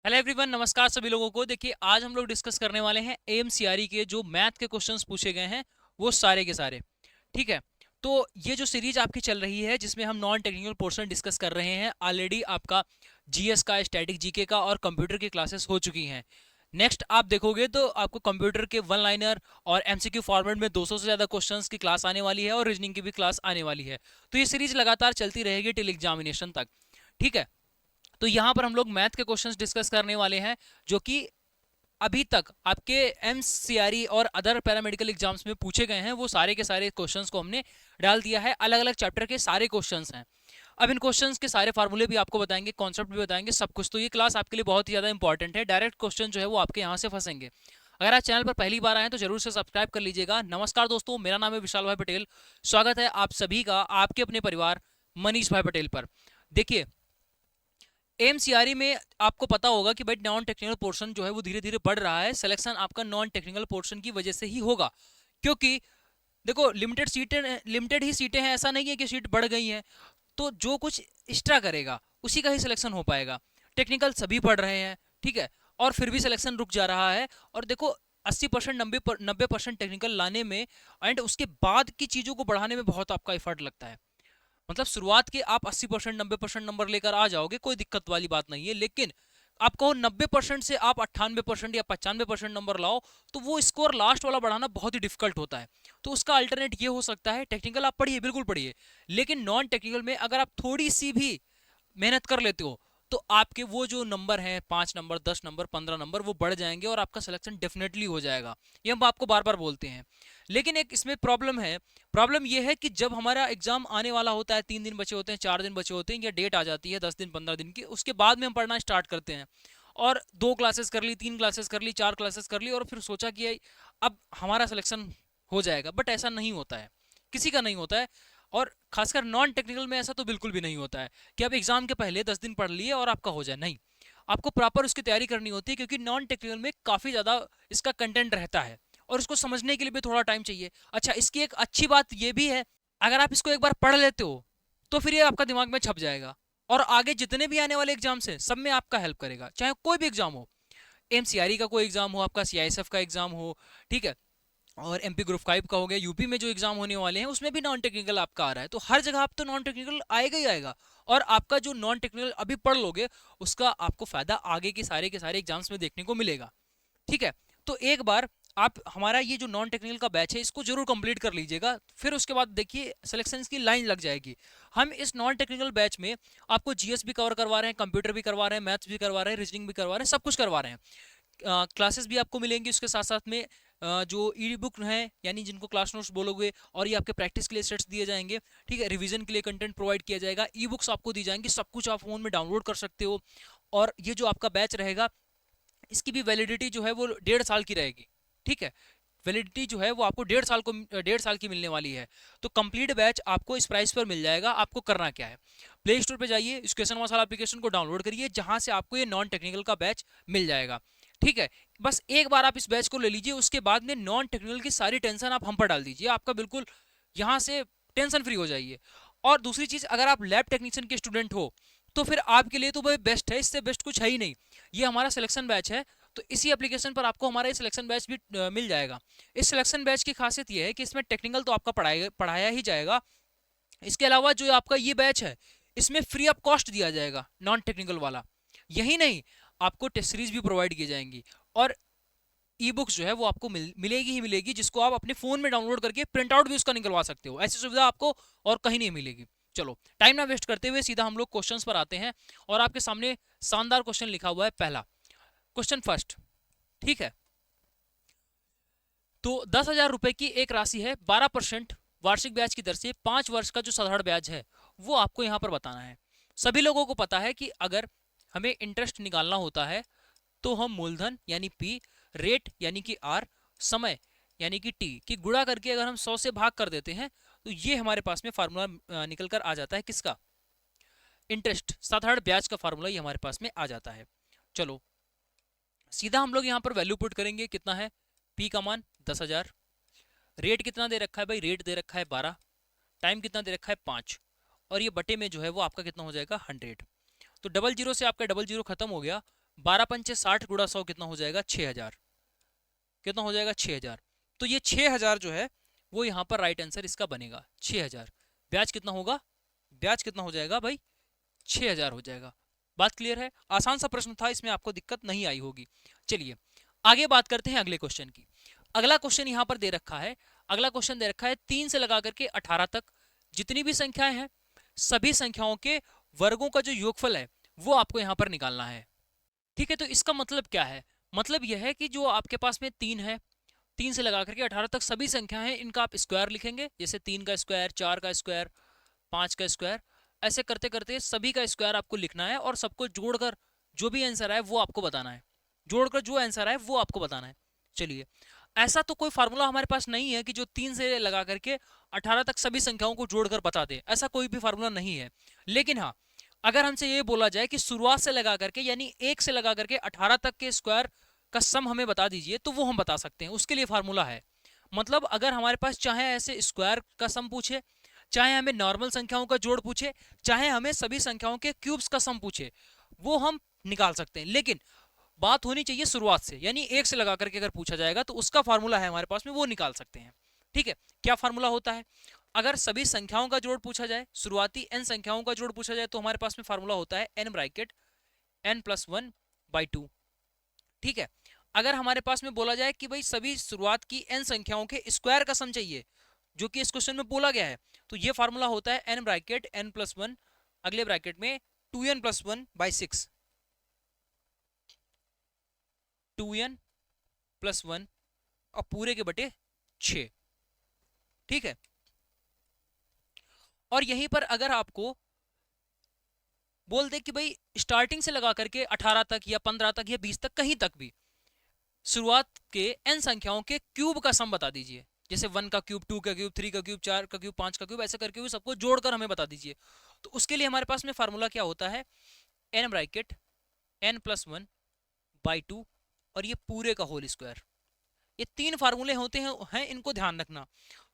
Hello everyone, नमस्कार सभी लोगों को। देखिए, आज हम लोग डिस्कस करने वाले हैं एएमसीआरई के जो मैथ के क्वेश्चंस पूछे गए हैं वो सारे के सारे। ठीक है, तो ये जो सीरीज आपकी चल रही है जिसमें हम नॉन टेक्निकल पोर्शन डिस्कस कर रहे हैं, ऑलरेडी आपका जीएस का, स्टैटिक जीके का और कंप्यूटर की क्लासेस हो चुकी हैं। नेक्स्ट आप देखोगे तो आपको कंप्यूटर के वन लाइनर और एमसीक्यू फॉर्मेट में 200 से ज़्यादा क्वेश्चंस की क्लास आने वाली है और रीजनिंग की भी क्लास आने वाली है। तो ये सीरीज लगातार चलती रहेगी टिल एग्जामिनेशन तक। ठीक है, तो यहाँ पर हम लोग मैथ के क्वेश्चंस डिस्कस करने वाले हैं जो कि अभी तक आपके एमसीआरई और अदर पैरामेडिकल एग्जाम्स में पूछे गए हैं। वो सारे के सारे क्वेश्चंस को हमने डाल दिया है, अलग अलग चैप्टर के सारे क्वेश्चंस हैं। अब इन क्वेश्चंस के सारे फार्मूले भी आपको बताएंगे, कॉन्सेप्ट भी बताएंगे, सब कुछ। तो ये क्लास आपके लिए बहुत ही ज़्यादा इंपॉर्टेंट है। डायरेक्ट क्वेश्चन जो है वो आपके यहाँ से फंसेंगे। अगर आप चैनल पर पहली बार आए तो जरूर से सब्सक्राइब कर लीजिएगा। नमस्कार दोस्तों, मेरा नाम है विशाल भाई पटेल। स्वागत है आप सभी का आपके अपने परिवार मनीष भाई पटेल पर। देखिए, एमसीआरई में आपको पता होगा कि भाई नॉन टेक्निकल पोर्शन जो है वो धीरे धीरे बढ़ रहा है। सिलेक्शन आपका नॉन टेक्निकल पोर्शन की वजह से ही होगा, क्योंकि देखो लिमिटेड ही सीटें हैं, ऐसा नहीं है कि सीट बढ़ गई हैं। तो जो कुछ एक्स्ट्रा करेगा उसी का ही सिलेक्शन हो पाएगा। टेक्निकल सभी पढ़ रहे हैं, ठीक है, और फिर भी सिलेक्शन रुक जा रहा है। और देखो, 80% 90% टेक्निकल लाने में एंड उसके बाद की चीज़ों को बढ़ाने में बहुत आपका एफर्ट लगता है। मतलब शुरुआत के आप 80% 90% नंबर लेकर आ जाओगे, कोई दिक्कत वाली बात नहीं है। लेकिन आप कहो 90% से आप 98% या 95% नंबर लाओ, तो वो स्कोर लास्ट वाला बढ़ाना बहुत ही डिफिकल्ट होता है। तो उसका अल्टरनेट ये हो सकता है, टेक्निकल आप पढ़िए, बिल्कुल पढ़िए, लेकिन नॉन टेक्निकल में अगर आप थोड़ी सी भी मेहनत कर लेते हो तो आपके वो जो नंबर हैं, 5 नंबर, 10 नंबर, 15 नंबर, वो बढ़ जाएंगे और आपका सिलेक्शन डेफिनेटली हो जाएगा। ये हम आपको बार बार बोलते हैं। लेकिन एक इसमें प्रॉब्लम है। प्रॉब्लम ये है कि जब हमारा एग्जाम आने वाला होता है, 3 दिन बचे होते हैं, 4 दिन बचे होते हैं, या डेट आ जाती है 10 दिन 15 दिन की, उसके बाद में हम पढ़ना स्टार्ट करते हैं। और 2 क्लासेस कर ली, 3 क्लासेस कर ली, 4 क्लासेस कर ली, और फिर सोचा कि अब हमारा सिलेक्शन हो जाएगा। बट ऐसा नहीं होता है, किसी का नहीं होता है। और खासकर नॉन टेक्निकल में ऐसा तो बिल्कुल भी नहीं होता है कि आप एग्जाम के पहले 10 दिन पढ़ लिए और आपका हो जाए। नहीं, आपको प्रॉपर उसकी तैयारी करनी होती है, क्योंकि नॉन टेक्निकल में काफ़ी ज़्यादा इसका कंटेंट रहता है और उसको समझने के लिए भी थोड़ा टाइम चाहिए। अच्छा, इसकी एक अच्छी बात ये भी है, अगर आप इसको एक बार पढ़ लेते हो तो फिर ये आपका दिमाग में छप जाएगा और आगे जितने भी आने वाले एग्जाम्स हैं सब में आपका हेल्प करेगा, चाहे कोई भी एग्जाम हो। एमसीआरई का कोई एग्जाम हो, आपका सीआईएसएफ का एग्जाम हो, ठीक है, और एमपी ग्रुप 5 का हो गया, यूपी में जो एग्जाम होने वाले हैं उसमें भी नॉन टेक्निकल आपका आ रहा है। तो हर जगह आप तो नॉन टेक्निकल आएगा ही आएगा। और आपका जो नॉन टेक्निकल अभी पढ़ लोगे उसका आपको फायदा आगे के सारे एग्जाम्स में देखने को मिलेगा। ठीक है, तो एक बार आप हमारा ये जो नॉन टेक्निकल का बैच है इसको जरूर कंप्लीट कर लीजिएगा। फिर उसके बाद देखिए सिलेक्शन की लाइन लग जाएगी। हम इस नॉन टेक्निकल बैच में आपको जीएस भी कवर करवा रहे हैं, कंप्यूटर भी करवा रहे हैं, मैथ्स भी करवा रहे हैं, रीजनिंग भी करवा रहे हैं, सब कुछ करवा रहे हैं। क्लासेस भी आपको मिलेंगी उसके साथ साथ में। जो ई बुक हैं, यानी जिनको क्लास नोट्स बोलोगे, और ये आपके प्रैक्टिस के लिए सेट्स दिए जाएंगे। ठीक है, रिवीजन के लिए कंटेंट प्रोवाइड किया जाएगा, ई बुक्स आपको दी जाएंगी, सब कुछ आप फोन में डाउनलोड कर सकते हो। और ये जो आपका बैच रहेगा इसकी भी वैलिडिटी जो है वो 1.5 साल की रहेगी। ठीक है, वैलिडिटी जो है वो आपको 1.5 साल की मिलने वाली है। तो कंप्लीट बैच आपको इस प्राइस पर मिल जाएगा। आपको करना क्या है, प्ले स्टोर पे जाइए, इस क्वेश्चन मसाला एप्लीकेशन को डाउनलोड करिए, जहां से आपको ये नॉन टेक्निकल का बैच मिल जाएगा। ठीक है, बस एक बार आप इस बैच को ले लीजिए, उसके बाद में नॉन टेक्निकल की सारी टेंशन आप हम पर डाल दीजिए, आपका बिल्कुल यहाँ से टेंशन फ्री हो जाइए। और दूसरी चीज, अगर आप लैब टेक्नीशियन के स्टूडेंट हो तो फिर आपके लिए तो भाई बेस्ट है, इससे बेस्ट कुछ है ही नहीं। ये हमारा सिलेक्शन बैच है, तो इसी एप्लीकेशन पर आपको हमारा सिलेक्शन बैच भी मिल जाएगा। इस सिलेक्शन बैच की खासियत ये है कि इसमें टेक्निकल तो आपका पढ़ाया ही जाएगा। इसके अलावा जो आपका ये बैच है इसमें फ्री ऑफ कॉस्ट दिया जाएगा नॉन टेक्निकल वाला। यही नहीं, आपको टेस्ट सीरीज भी प्रोवाइड की जाएंगी, और ई बुक्स जो है वो आपको मिलेगी ही मिलेगी, जिसको आप अपने फोन में डाउनलोड करके प्रिंट आउट भी उसका निकलवा सकते हो। ऐसी सुविधा आपको और कहीं नहीं मिलेगी। चलो, टाइम ना वेस्ट करते हुए सीधा हम लोग क्वेश्चंस पर आते हैं। और आपके सामने शानदार क्वेश्चन लिखा हुआ है, पहला क्वेश्चन फर्स्ट। ठीक है, तो 10,000 रुपए की एक राशि है, 12% वार्षिक ब्याज की दर से 5 वर्ष का जो साधारण ब्याज है वो आपको यहाँ पर बताना है। सभी लोगों को पता है कि अगर हमें इंटरेस्ट निकालना होता है तो हम मूलधन यानी पी, रेट यानी कि आर, समय यानी कि टी की गुणा करके अगर हम 100 से भाग कर देते हैं तो ये हमारे पास में फार्मूला निकल कर आ जाता है। किसका? इंटरेस्ट, साधारण ब्याज का फार्मूला ये हमारे पास में आ जाता है। चलो, सीधा हम लोग यहाँ पर वैल्यू पुट करेंगे। कितना है? पी का मान 10,000। रेट कितना दे रखा है भाई? रेट दे रखा है 12। टाइम कितना दे रखा है? 5। और ये बटे में जो है वो आपका कितना हो जाएगा? 100। तो डबल जीरो से आपका डबल जीरो खत्म हो गया, 12 पंचे 60 गुणा 100 कितना हो जाएगा 6000। कितना हो जाएगा 6000। तो ये 6000 जो है वो यहाँ पर राइट आंसर इसका बनेगा 6000। ब्याज कितना होगा, ब्याज कितना हो जाएगा भाई 6000 हो जाएगा। बात क्लियर है, आसान सा प्रश्न था, इसमें आपको दिक्कत नहीं आई होगी। चलिए आगे बात करते हैं अगले क्वेश्चन की। अगला क्वेश्चन यहाँ पर दे रखा है, अगला क्वेश्चन दे रखा है 3 से लगा करके 18 तक जितनी भी संख्याएं हैं सभी संख्याओं के वर्गों का जो योगफल है वो आपको यहाँ पर निकालना है। ठीक है, तो इसका मतलब क्या है, मतलब यह है कि जो आपके पास में 3 है, 3 से लगा करके 18 तक सभी संख्या हैं, इनका आप स्क्वायर लिखेंगे, जैसे 3 का स्क्वायर, 4 का स्क्वायर, 5 का स्क्वायर, ऐसे करते करते सभी का स्क्वायर आपको लिखना है और सबको जोड़कर जो भी आंसर है वो आपको बताना है, जोड़कर जो आंसर है वो आपको बताना है। चलिए, ऐसा तो कोई फार्मूला हमारे पास नहीं है कि जो 3 से लगा करके 18 तक सभी संख्याओं को जोड़कर बता दे, ऐसा कोई भी फार्मूला नहीं है। लेकिन हाँ, अगर हमसे ये बोला जाए कि शुरुआत से लगा करके यानी 1 से लगा करके 18 तक के स्क्वायर का सम हमें बता दीजिए, तो वो हम बता सकते हैं, उसके लिए फार्मूला है। मतलब अगर हमारे पास चाहे ऐसे स्क्वायर का सम पूछे, चाहे हमें नॉर्मल संख्याओं का जोड़ पूछे, चाहे हमें सभी संख्याओं के क्यूब्स का सम पूछे, वो हम निकाल सकते हैं। लेकिन बात होनी चाहिए शुरुआत से, यानी 1 से लगा करके अगर पूछा जाएगा तो उसका फार्मूला है हमारे पास में, वो निकाल सकते हैं। ठीक है, क्या फार्मूला होता है, अगर सभी संख्याओं का जोड़ पूछा जाए, शुरुआती n संख्याओं का जोड़ पूछा जाए, तो हमारे पास में फार्मूला होता है n ब्रैकेट n+1/2। ठीक है, अगर हमारे पास में बोला जाए कि भाई सभी शुरुआत की n संख्याओं के स्क्वायर का सम चाहिए, जो कि इस क्वेश्चन में बोला गया है, तो ये फार्मूला होता है n ब्रैकेट n+1, अगले ब्रैकेट में 2n+1/6, 2n+1 और पूरे के बटे 6। ठीक है, और यहीं पर अगर आपको बोल दे कि भाई स्टार्टिंग से लगा करके 18 तक या 15 तक या 20 तक कहीं तक भी शुरुआत के n संख्याओं के क्यूब का सम बता दीजिए, जैसे 1 का क्यूब, 2 का क्यूब, 3 का क्यूब, 4 का क्यूब, 5 का क्यूब, ऐसे करके हुए सबको जोड़कर हमें बता दीजिए, तो उसके लिए हमारे पास में फार्मूला क्या होता है, n ब्रैकेट n+1/2 और ये पूरे का होल स्क्वायर। ये 3 फार्मूले होते हैं, इनको ध्यान रखना।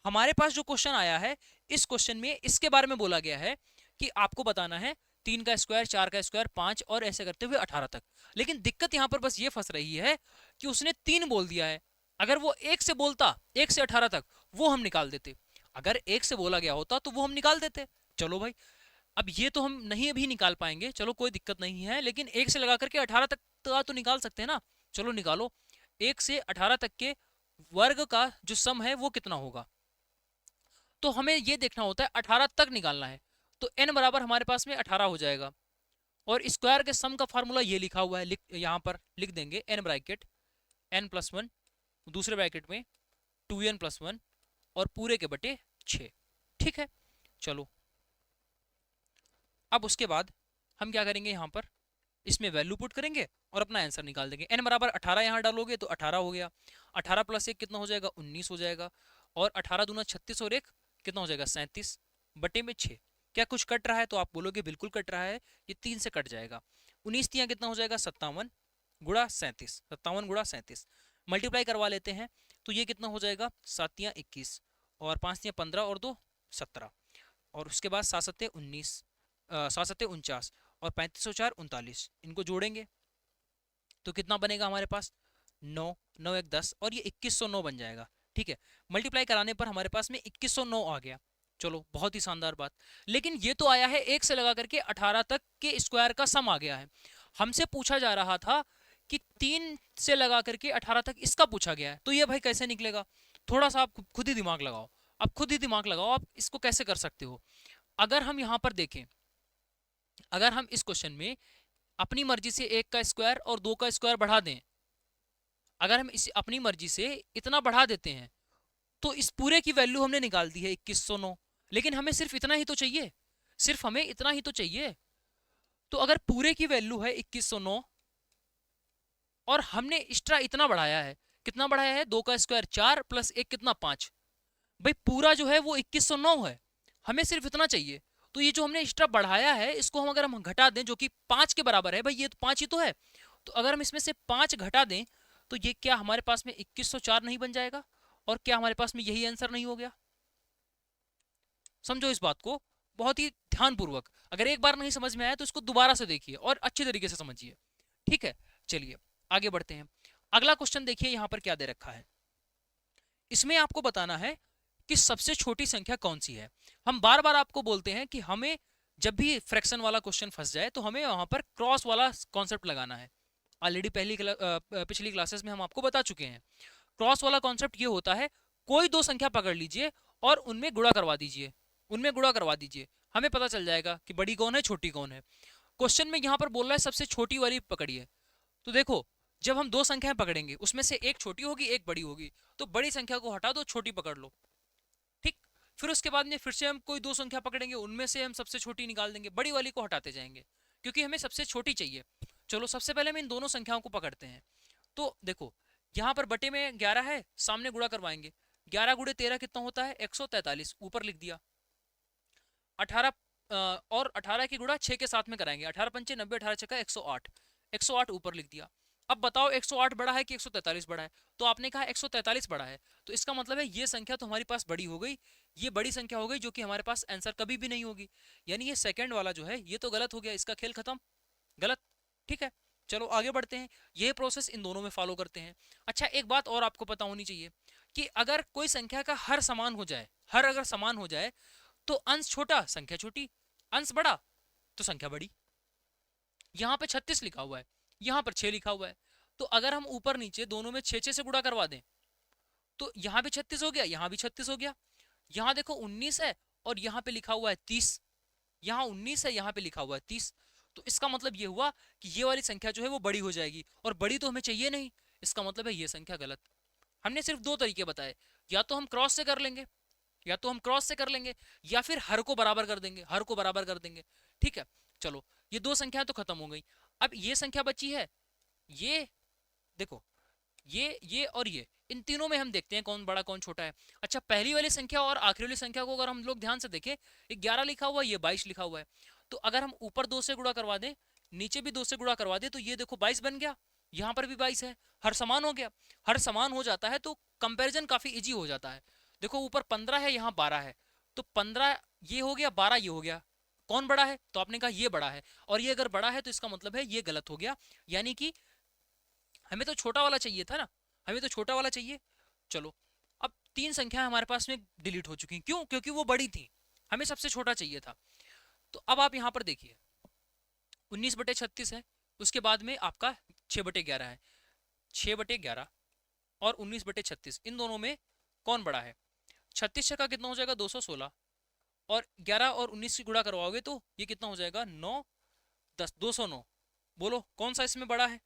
हमारे पास जो क्वेश्चन आया है, इस क्वेश्चन में इसके बारे में बोला गया है कि आपको बताना है 3 का स्क्वायर, 4 का स्क्वायर, 5 और ऐसे करते हुए 18 तक। लेकिन दिक्कत यहाँ पर बस ये फंस रही है कि उसने 3 बोल दिया है, अगर वो 1 से बोलता 1 से 18 तक, वो हम निकाल देते, अगर 1 से बोला गया होता तो वो हम निकाल देते। चलो भाई, अब ये तो हम नहीं अभी निकाल पाएंगे, चलो कोई दिक्कत नहीं है, लेकिन 1 से लगा करके 18 तक तो निकाल सकते हैं ना। चलो निकालो, 1 से 18 तक के वर्ग का जो सम है वो कितना होगा, तो हमें ये देखना होता है 18 तक निकालना है, तो n बराबर हमारे पास में 18 हो जाएगा, और स्क्वायर के सम का फार्मूला ये लिखा हुआ है, यहाँ पर लिख देंगे n ब्रैकेट n+1, दूसरे ब्रैकेट में 2n+1 और पूरे के बटे 6। ठीक है, चलो अब उसके बाद हम क्या करेंगे, यहाँ पर इसमें वैल्यू पुट करेंगे और अपना आंसर निकाल देंगे। n बराबर 18 यहाँ डालोगे तो 18 हो गया, 18 + 1 कितना हो जाएगा 19 हो जाएगा, और 18 दूना 36 और 1 कितना हो जाएगा 37 बटे में 6। क्या कुछ कट रहा है, तो आप बोलोगे बिल्कुल कट रहा है, ये 3 से कट जाएगा। 19 तियाँ कितना हो जाएगा 57 गुणा 37, 57 गुणा 37 मल्टीप्लाई करवा लेते हैं, तो ये कितना हो जाएगा 7 तियाँ 21 और 5 तियाँ 15 और 2 17, और उसके बाद 7 सत्ते 19, 7 सत्ते 49 और 35 और 4 39, इनको जोड़ेंगे तो कितना बनेगा हमारे पास 9, 9 1 10 और ये 2109 बन जाएगा। ठीक है, मल्टीप्लाई कराने पर हमारे पास में 2109 आ गया। चलो बहुत ही शानदार बात, लेकिन ये तो आया है 1 से लगा करके 18 तक के स्क्वायर का सम आ गया है। हमसे पूछा जा रहा था कि 3 से लगा करके 18 तक इसका पूछा गया है, तो ये भाई कैसे निकलेगा, थोड़ा सा आप खुद ही दिमाग लगाओ, आप खुद ही दिमाग लगाओ, आप इसको कैसे कर सकते हो। अगर हम यहाँ पर देखें, अगर हम इस क्वेश्चन में अपनी मर्जी से 1 का स्क्वायर और 2 का स्क्वायर बढ़ा दें, अगर हम इसे अपनी मर्जी से इतना बढ़ा देते हैं, तो इस पूरे की वैल्यू हमने निकाल दी है 2109, लेकिन हमें सिर्फ इतना ही तो चाहिए, सिर्फ हमें इतना ही तो चाहिए। तो अगर पूरे की वैल्यू है 2109 और हमने एक्स्ट्रा इतना बढ़ाया है, कितना बढ़ाया है 2 का स्क्वायर 4 + 1 कितना 5, भाई पूरा जो है वो 2109 है, हमें सिर्फ इतना चाहिए। तो ये जो हमने एक्स्ट्रा बढ़ाया है, इसको हम अगर हम घटा दें, जो कि 5 के बराबर है, भाई ये तो 5 ही तो है, तो अगर हम इसमें से 5 घटा दें, तो ये क्या हमारे पास में 2104 नहीं बन जाएगा, और क्या हमारे पास में यही आंसर नहीं हो गया। समझो इस बात को बहुत ही ध्यानपूर्वक, अगर एक बार नहीं समझ में आया तो इसको दोबारा से देखिए और अच्छे तरीके से समझिए। ठीक है, चलिए आगे बढ़ते हैं। अगला क्वेश्चन देखिए यहाँ पर क्या दे रखा है। इसमें आपको बताना है कि सबसे छोटी संख्या कौन सी है। हम बार बार आपको बोलते हैं कि हमें जब भी फ्रैक्शन वाला क्वेश्चन फंस जाए तो हमें वहां पर क्रॉस वाला कॉन्सेप्ट लगाना है। ऑलरेडी पिछली क्लासेस में हम आपको बता चुके हैं। क्रॉस वाला कॉन्सेप्ट ये होता है, कोई दो संख्या पकड़ लीजिए और उनमें गुणा करवा दीजिए, उनमें गुणा करवा दीजिए, हमें पता चल जाएगा कि बड़ी कौन है छोटी कौन है। क्वेश्चन में यहाँ पर बोल रहा है सबसे छोटी वाली पकड़िए। तो देखो, जब हम दो संख्याएं पकड़ेंगे उसमें से एक छोटी होगी एक बड़ी होगी, तो बड़ी संख्या को हटा दो, छोटी पकड़ लो। ठीक, फिर उसके बाद में फिर से हम कोई दो संख्या पकड़ेंगे, उनमें से हम सबसे छोटी निकाल देंगे, बड़ी वाली को हटाते जाएंगे क्योंकि हमें सबसे छोटी चाहिए। चलो सबसे पहले हम इन दोनों संख्याओं को पकड़ते हैं। तो देखो यहाँ पर बटे में 11 है, सामने गुणा करवाएंगे। 11 गुणे 13 कितना होता है 143, ऊपर लिख दिया। 18 और 18 की गुणा 6 के साथ में कराएंगे, 18 पंचे 90, 18 छक्का 108, 108 ऊपर लिख दिया। अब बताओ 108 बड़ा है कि 143 बड़ा है। तो आपने कहा 143 बड़ा है, तो इसका मतलब है ये संख्या तो हमारे पास बड़ी हो गई, ये बड़ी संख्या हो गई जो कि हमारे पास आंसर कभी भी नहीं होगी। यानी ये सेकंड वाला जो है ये तो गलत हो गया, इसका खेल खत्म, गलत। ठीक है, चलो आगे बढ़ते हैं। ये प्रोसेस इन दोनों में फॉलो करते हैं। अच्छा, एक बात और आपको पता होनी चाहिए कि अगर कोई संख्या का हर समान हो जाए, हर अगर समान हो जाए तो अंश छोटा संख्या छोटी, अंश बड़ा तो संख्या बड़ी। यहाँ पे 36 लिखा हुआ है, यहाँ पर 6 लिखा हुआ है, तो अगर हम ऊपर नीचे दोनों में 6 से गुणा करवा दें तो यहाँ भी 36 हो गया, यहाँ भी 36 हो गया। यहाँ देखो 19 है और यहाँ पे लिखा हुआ है 30, यहाँ 19 है, यहाँ पे लिखा हुआ है 30। तो इसका मतलब ये हुआ कि ये वाली संख्या जो है वो बड़ी हो जाएगी, और बड़ी तो हमें चाहिए नहीं, इसका मतलब है ये संख्या गलत। हमने सिर्फ दो तरीके बताए, या तो हम क्रॉस से कर लेंगे, या तो हम क्रॉस से कर लेंगे, या फिर हर को बराबर कर देंगे, हर को बराबर कर देंगे। ठीक है, चलो ये दो संख्या तो खत्म हो गई। अब ये संख्या बची है, ये देखो, ये और ये, इन तीनों में हम देखते हैं कौन बड़ा कौन छोटा है। अच्छा, पहली वाली संख्या और आखिरी वाली संख्या को अगर हम लोग ध्यान से देखें, 11 लिखा हुआ है, ये 22 लिखा हुआ है। तो अगर हम ऊपर 2 से गुणा करवा दें, नीचे भी 2 से गुणा करवा दें, तो ये देखो 22 बन गया, यहाँ पर भी 22 है, हर समान हो गया। हर समान हो जाता है तो कंपैरिजन काफी इजी हो जाता है। देखो ऊपर 15 है, यहाँ 12 है, तो 15 ये हो गया, 12 ये हो गया, कौन बड़ा है? तो आपने कहा ये बड़ा है, और ये अगर बड़ा है तो इसका मतलब है ये गलत हो गया। यानी कि हमें तो छोटा वाला चाहिए था ना, हमें तो छोटा वाला चाहिए। चलो, अब तीन संख्याएं हमारे पास में डिलीट हो चुकी, क्यों? क्योंकि वो बड़ी थी, हमें सबसे छोटा चाहिए था। तो अब आप यहाँ पर देखिए, 19/36 है, उसके बाद में आपका 6/11 है। 6/11 और 19/36, इन दोनों में कौन बड़ा है? 36 का कितना हो जाएगा 216, और 11 और 19 की गुणा करवाओगे तो ये कितना हो जाएगा 9 10 209। बोलो कौन सा इसमें बड़ा है?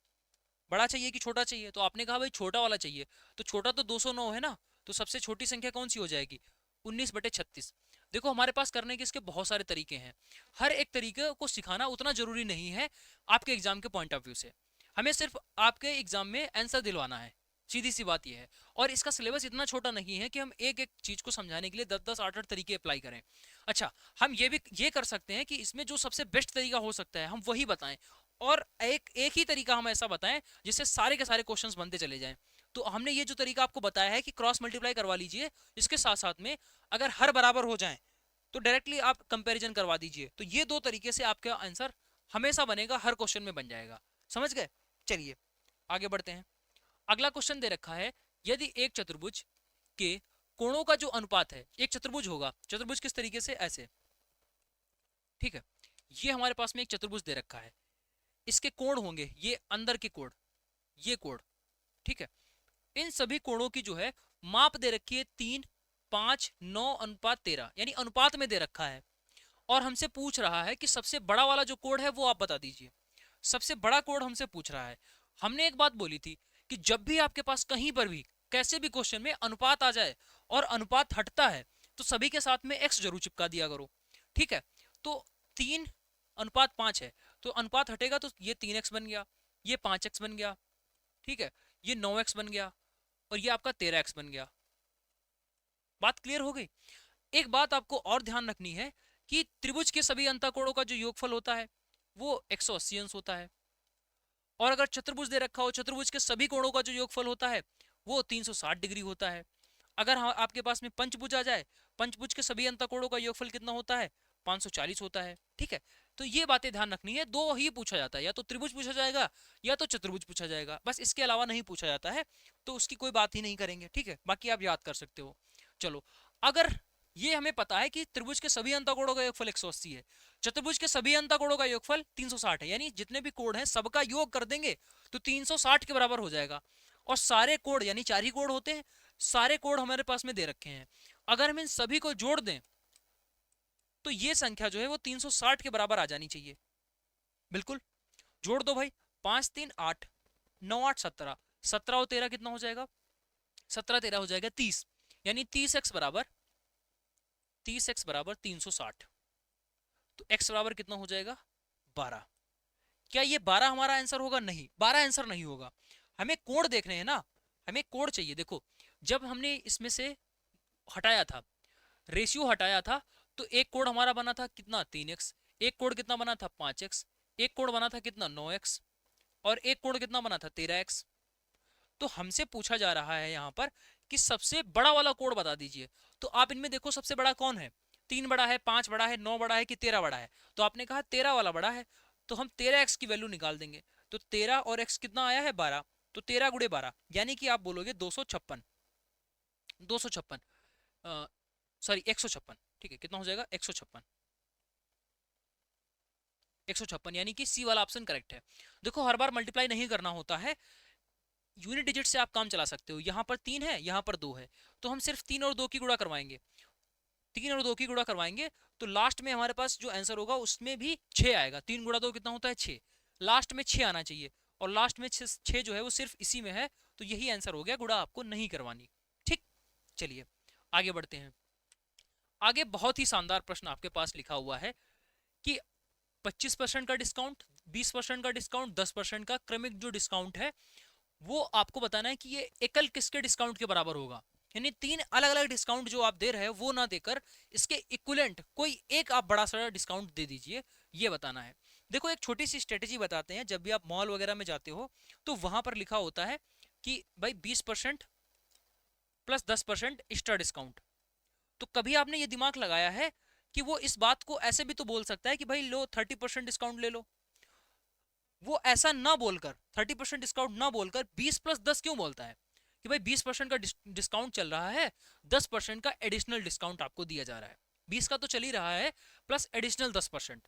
बड़ा चाहिए कि छोटा चाहिए? तो आपने कहा भाई छोटा वाला चाहिए, तो छोटा तो 209 है ना, तो सबसे छोटी संख्या कौन सी हो जाएगी? 19/36। देखो हमारे पास करने के इसके बहुत सारे तरीके हैं, हर एक तरीके को सिखाना उतना जरूरी नहीं है आपके एग्जाम के पॉइंट ऑफ व्यू से। हमें सिर्फ आपके एग्जाम में आंसर दिलवाना है, सीधी सी बात यह है। और इसका सिलेबस इतना छोटा नहीं है कि हम एक एक चीज को समझाने के लिए 10-10 8-8 तरीके अप्लाई करें। अच्छा, हम ये कर सकते हैं कि इसमें जो सबसे बेस्ट तरीका हो सकता है हम वही बताएं, और एक ही तरीका हम ऐसा बताएं जिससे सारे के सारे क्वेश्चंस बनते चले जाएं। तो हमने ये जो तरीका आपको बताया है कि क्रॉस मल्टीप्लाई करवा लीजिए, इसके साथ साथ में अगर हर बराबर हो जाए तो डायरेक्टली आप कंपैरिजन करवा दीजिए। तो ये दो तरीके से आपका आंसर हमेशा बनेगा, हर क्वेश्चन में बन जाएगा। समझ गए? चलिए आगे बढ़ते हैं। अगला क्वेश्चन दे रखा है, यदि एक चतुर्भुज के कोणों का जो अनुपात है, एक चतुर्भुज होगा, चतुर्भुज किस तरीके से? ऐसे, ठीक है, ये हमारे पास में एक चतुर्भुज दे रखा है, इसके कोण होंगे ये अंदर के कोण, ये कोण, ठीक है। इन सभी कोणों की जो है माप दे रखी है 3, 5, 9 अनुपात 13, यानी अनुपात में दे रखा है। और हमसे पूछ रहा है कि सबसे बड़ा वाला जो कोण है वो आप बता दीजिए। सबसे बड़ा कोण हमसे पूछ रहा है। हमने एक बात बोली थी कि जब भी आपके पास कहीं पर भी कैसे भी क्वेश्चन में अनुपात आ जाए और अनुपात हटता है तो सभी के साथ में x जरूर चिपका दिया करो, ठीक है। तो 3:5 है, तो अनुपात हटेगा तो ये 3x बन गया, ये 5x बन गया, ठीक है, ये 9x बन गया, और ये आपका 13x बन गया। बात क्लियर हो गई? एक बात आपको और ध्यान रखनी है कि त्रिभुज के सभी अंतःकोणों का जो योगफल होता है वो 180 अंश होता है, और अगर चतुर्भुज दे रखा हो, चतुर्भुज के सभी कोणों का जो योगफल होता है वो 360 डिग्री होता है। अगर आपके पास में पंचभुज आ जाए, पंचभुज के सभी अंतःकोणों का योगफल कितना होता है? 540 होता है, ठीक है। तो ये बातें ध्यान रखनी है, दो ही पूछा जाता है, या तो त्रिभुज पूछा जाएगा या तो चतुर्भुज पूछा जाएगा, बस इसके अलावा नहीं पूछा जाता है, तो उसकी कोई बात ही नहीं करेंगे। ठीक है, बाकी आप याद कर सकते हो। चलो, अगर ये हमें पता है कि त्रिभुज के सभी अंतःकोणों का योगफल 180 है, चतुर्भुज के सभी अंतःकोणों का योगफल 360 है, यानी जितने भी कोण हैं सबका योग कर देंगे तो 360 के बराबर हो जाएगा। और सारे कोण, यानी 4 ही कोण होते हैं, सारे कोण हमारे पास में दे रखे हैं, अगर हम इन सभी को जोड़ दें तो ये संख्या जो है वो 360 के बराबर आ जानी चाहिए। बिल्कुल, जोड़ दो भाई, 5 3 8, 9 8 17, 17 और 13 कितना हो जाएगा, 17 13 हो जाएगा 30, यानी 30x बराबर 360, तो x बराबर कितना हो जाएगा 12। क्या ये 12 हमारा आंसर होगा? नहीं, 12 आंसर नहीं होगा, हमें कोण देखने हैं ना, हमें कोण चाहिए। देखो, जब हमने इसमें से हटाया था, रेशियो हटाया था, तो एक कोण हमारा बना था कितना 3x, एक कोण कितना बना था 5x, एक कोण बना था कितना 9x, और एक कोण कितना बना था 13x। तो हमसे पूछा जा रहा है यहाँ पर कि सबसे बड़ा वाला कोण बता दीजिए। तो आप इनमें देखो सबसे बड़ा कौन है, 3 बड़ा है, 5 बड़ा है, 9 बड़ा है कि 13 बड़ा है? तो आपने कहा 13 वाला बड़ा है, तो हम 13x की वैल्यू निकाल देंगे। तो 13 और x कितना आया है 12, तो 13 गुणे 12 यानी कि आप बोलोगे 256, 256 सॉरी 156। ठीक है, कितना हो जाएगा 156, 156, यानी कि सी वाला ऑप्शन करेक्ट है। देखो, हर बार मल्टीप्लाई नहीं करना होता है, यूनिट डिजिट से आप काम चला सकते हो। यहाँ पर 3 है, यहाँ पर 2 है, तो हम सिर्फ 3 और 2 की गुणा करवाएंगे, 3 और 2 की गुणा करवाएंगे, तो लास्ट में हमारे पास जो आंसर होगा उसमें भी 6 आएगा। 3 गुणा 2 कितना होता है 6, लास्ट में 6 आना चाहिए, और लास्ट में 6 जो है वो सिर्फ इसी में है, तो यही आंसर हो गया, गुणा आपको नहीं करवानी। ठीक, चलिए आगे बढ़ते हैं। आगे बहुत ही शानदार प्रश्न आपके पास लिखा हुआ है कि 25% का डिस्काउंट, 20% का डिस्काउंट, 10% का क्रमिक जो डिस्काउंट है वो आपको बताना है कि ये एकल किसके डिस्काउंट के बराबर होगा। यानी 3 अलग अलग डिस्काउंट जो आप दे रहे हैं वो ना देकर इसके इक्विवेलेंट कोई एक आप बड़ा सा डिस्काउंट दे दीजिए, ये बताना है। देखो, एक छोटी सी स्ट्रेटेजी बताते हैं। जब भी आप मॉल वगैरह में जाते हो तो वहां पर लिखा होता है कि भाई 20% प्लस 10% एक्स्ट्रा डिस्काउंट। तो कभी आपने ये दिमाग लगाया है कि वो इस बात को ऐसे भी तो बोल सकता है कि भाई लो 30% डिस्काउंट ले लो? वो ऐसा ना बोलकर, 30% डिस्काउंट ना बोलकर 20 प्लस 10 क्यों बोलता है कि भाई 20% का डिस्काउंट चल रहा है, 10% का एडिशनल डिस्काउंट आपको दिया जा रहा है, 20 का तो चल ही रहा है प्लस एडिशनल 10%।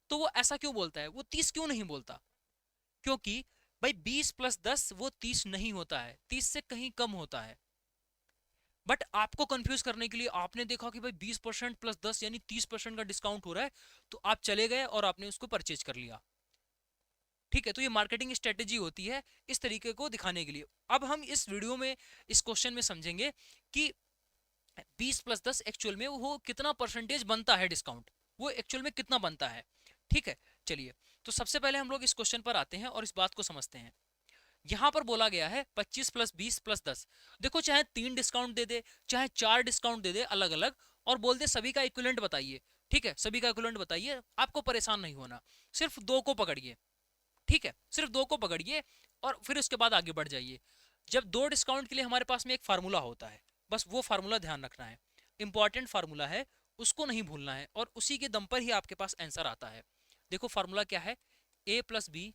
तो वो ऐसा क्यों बोलता है, वो 30 क्यों नहीं बोलता? क्योंकि भाई 20 प्लस 10 वो 30 नहीं होता है, 30 से कहीं कम होता है। बट आपको कंफ्यूज करने के लिए आपने देखा कि भाई 20% प्लस 10 यानी 30% का डिस्काउंट हो रहा है, तो आप चले गए और आपने उसको परचेज कर लिया। ठीक है, तो ये मार्केटिंग स्ट्रेटेजी होती है इस तरीके को दिखाने के लिए। अब हम इस वीडियो में, इस क्वेश्चन में समझेंगे कि 20 प्लस 10 एक्चुअल में वो कितना परसेंटेज बनता है डिस्काउंट, वो एक्चुअल में कितना बनता है। ठीक है, चलिए, तो सबसे पहले हम लोग इस क्वेश्चन पर आते हैं और इस बात को समझते हैं। यहां पर बोला गया है 25 प्लस 20 प्लस 10। देखो, चाहे 3 डिस्काउंट दे दे, चाहे 4 डिस्काउंट दे दे अलग अलग, और बोल दे सभी का इक्विवेलेंट बताइए। ठीक है, सभी का इक्विवेलेंट बताइए, आपको परेशान नहीं होना, सिर्फ 2 को पकड़िए। ठीक है, सिर्फ 2 को पकड़िए और फिर उसके बाद आगे बढ़ जाइए। जब 2 डिस्काउंट के लिए हमारे पास में एक फार्मूला होता है, बस वो फार्मूला ध्यान रखना है, इंपॉर्टेंट फार्मूला है, उसको नहीं भूलना है, और उसी के दम पर ही आपके पास आंसर आता है। देखो फार्मूला क्या है, a plus B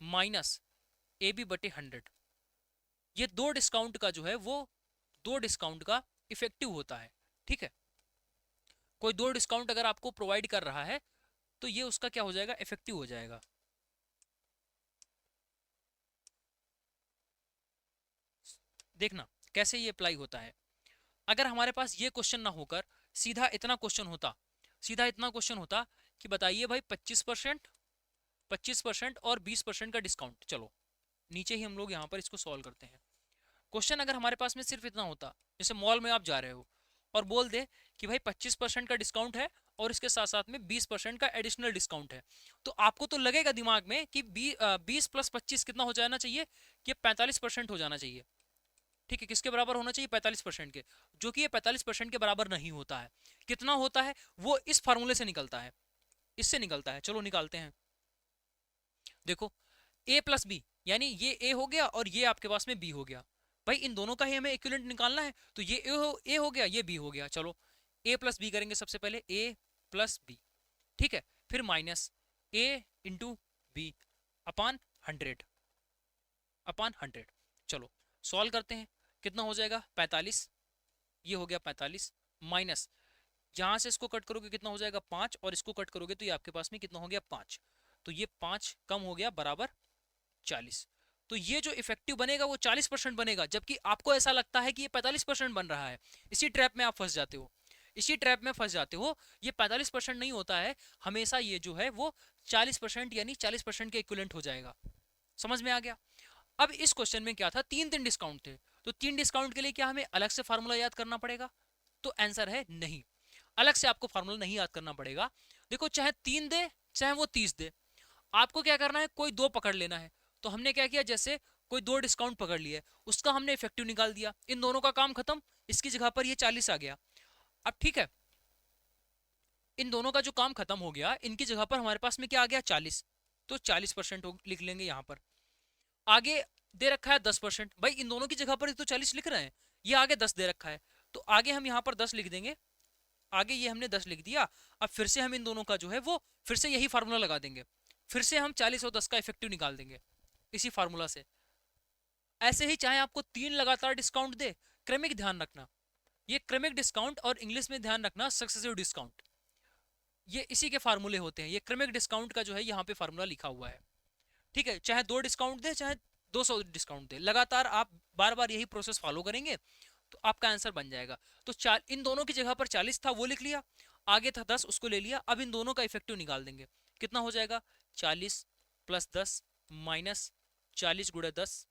minus A B बटे 100। ये 2 डिस्काउंट का जो है वो 2 डिस्काउंट का इफेक्टिव होता है। ठीक है, कोई 2 डिस्काउंट अगर आपको प्रोवाइड कर रहा है तो ये उसका क्या हो जाएगा, इफेक्टिव हो जाएगा। देखना कैसे ये अप्लाई होता है। अगर हमारे पास ये क्वेश्चन ना होकर सीधा इतना क्वेश्चन होता, सीधा इतना क्वेश्चन होता कि बताइए भाई 25% और 20% का डिस्काउंट, चलो नीचे ही हम लोग यहाँ पर इसको सॉल्व करते हैं। क्वेश्चन अगर हमारे पास में सिर्फ इतना होता, जैसे मॉल में आप जा रहे हो और बोल दे कि भाई 25% का डिस्काउंट है और इसके साथ साथ में 20% का एडिशनल डिस्काउंट है, तो आपको तो लगेगा दिमाग में कि 20 प्लस 25 कितना हो जाना चाहिए, कि 45% हो जाना चाहिए। ठीक है, किसके बराबर होना चाहिए, 45% के, जो कि ये 45% के बराबर नहीं होता है। कितना होता है वो इस फार्मूले से निकलता है, इससे निकलता है। चलो निकालते हैं। देखो, a प्लस बी यानी ये a हो गया और ये आपके पास में b हो गया। भाई इन दोनों का ही हमें इक्विवेलेंट निकालना है, तो ये a हो गया, ये b हो गया। चलो a प्लस बी करेंगे सबसे पहले, a प्लस बी। ठीक है, फिर माइनस a इंटू बी अपान 100 चलो सॉल्व करते हैं, कितना हो जाएगा 45, ये हो गया 45 माइनस जहां से इसको कट करोगे कितना हो जाएगा 5 और इसको कट करोगे तो ये आपके पास में कितना हो गया 5, तो ये 5 कम हो गया बराबर 40। तो ये जो इफेक्टिव बनेगा वो 40% बनेगा, जबकि आपको ऐसा लगता है कि ये 45% बन रहा है। इसी ट्रैप में आप फंस जाते हो, इसी ट्रैप में फंस जाते हो। ये 45% नहीं होता है, हमेशा ये जो है वो 40% यानी 40% के इक्विवेलेंट हो जाएगा। समझ में आ गया? अब इस क्वेश्चन में क्या था, 3 डिस्काउंट थे, तो 3 डिस्काउंट के लिए क्या हमें अलग से फार्मूला याद करना पड़ेगा? तो आंसर है नहीं, अलग से आपको फार्मूला नहीं याद करना पड़ेगा। देखो चाहे 3 दे चाहे वो 30 दे, आपको क्या करना है, कोई 2 पकड़ लेना है। तो हमने क्या किया, जैसे कोई 2 डिस्काउंट पकड़ लिए, उसका हमने इफेक्टिव निकाल दिया, इन दोनों का काम खत्म, इसकी जगह पर ये 40 आ गया। अब ठीक है, इन दोनों का जो काम खत्म हो गया, इनकी जगह पर हमारे पास में क्या आ गया 40, तो 40% लिख लेंगे यहाँ पर। आगे दे रखा है 10%, भाई इन दोनों की जगह पर तो 40 लिख रहे हैं, ये आगे 10 दे रखा है, तो आगे हम यहाँ पर 10 लिख देंगे, आगे ये हमने 10 लिख दिया। अब फिर से हम इन दोनों का जो है वो फिर से यही फार्मूला लगा देंगे, फिर से हम 40 और 10 का इफेक्टिव निकाल देंगे इसी फार्मूला से। ऐसे ही चाहे आपको 3 लगातार डिस्काउंट दे, क्रमिक ध्यान रखना, ये क्रमिक डिस्काउंट और इंग्लिश में ध्यान रखना सक्सेसिव डिस्काउंट, ये इसी के फार्मूले होते हैं। ये क्रमिक डिस्काउंट का जो है यहाँ पे फार्मूला लिखा हुआ है, ठीक है। चाहे 2 डिस्काउंट दे चाहे 200 डिस्काउंट दे, लगातार आप बार बार यही प्रोसेस फॉलो करेंगे तो आपका आंसर बन जाएगा। तो इन दोनों की जगह पर 40 था वो लिख लिया, आगे था 10 उसको ले लिया। अब इन दोनों का इफेक्टिव निकाल देंगे, कितना हो जाएगा 40 प्लस 10 माइनस 40 गुणे 10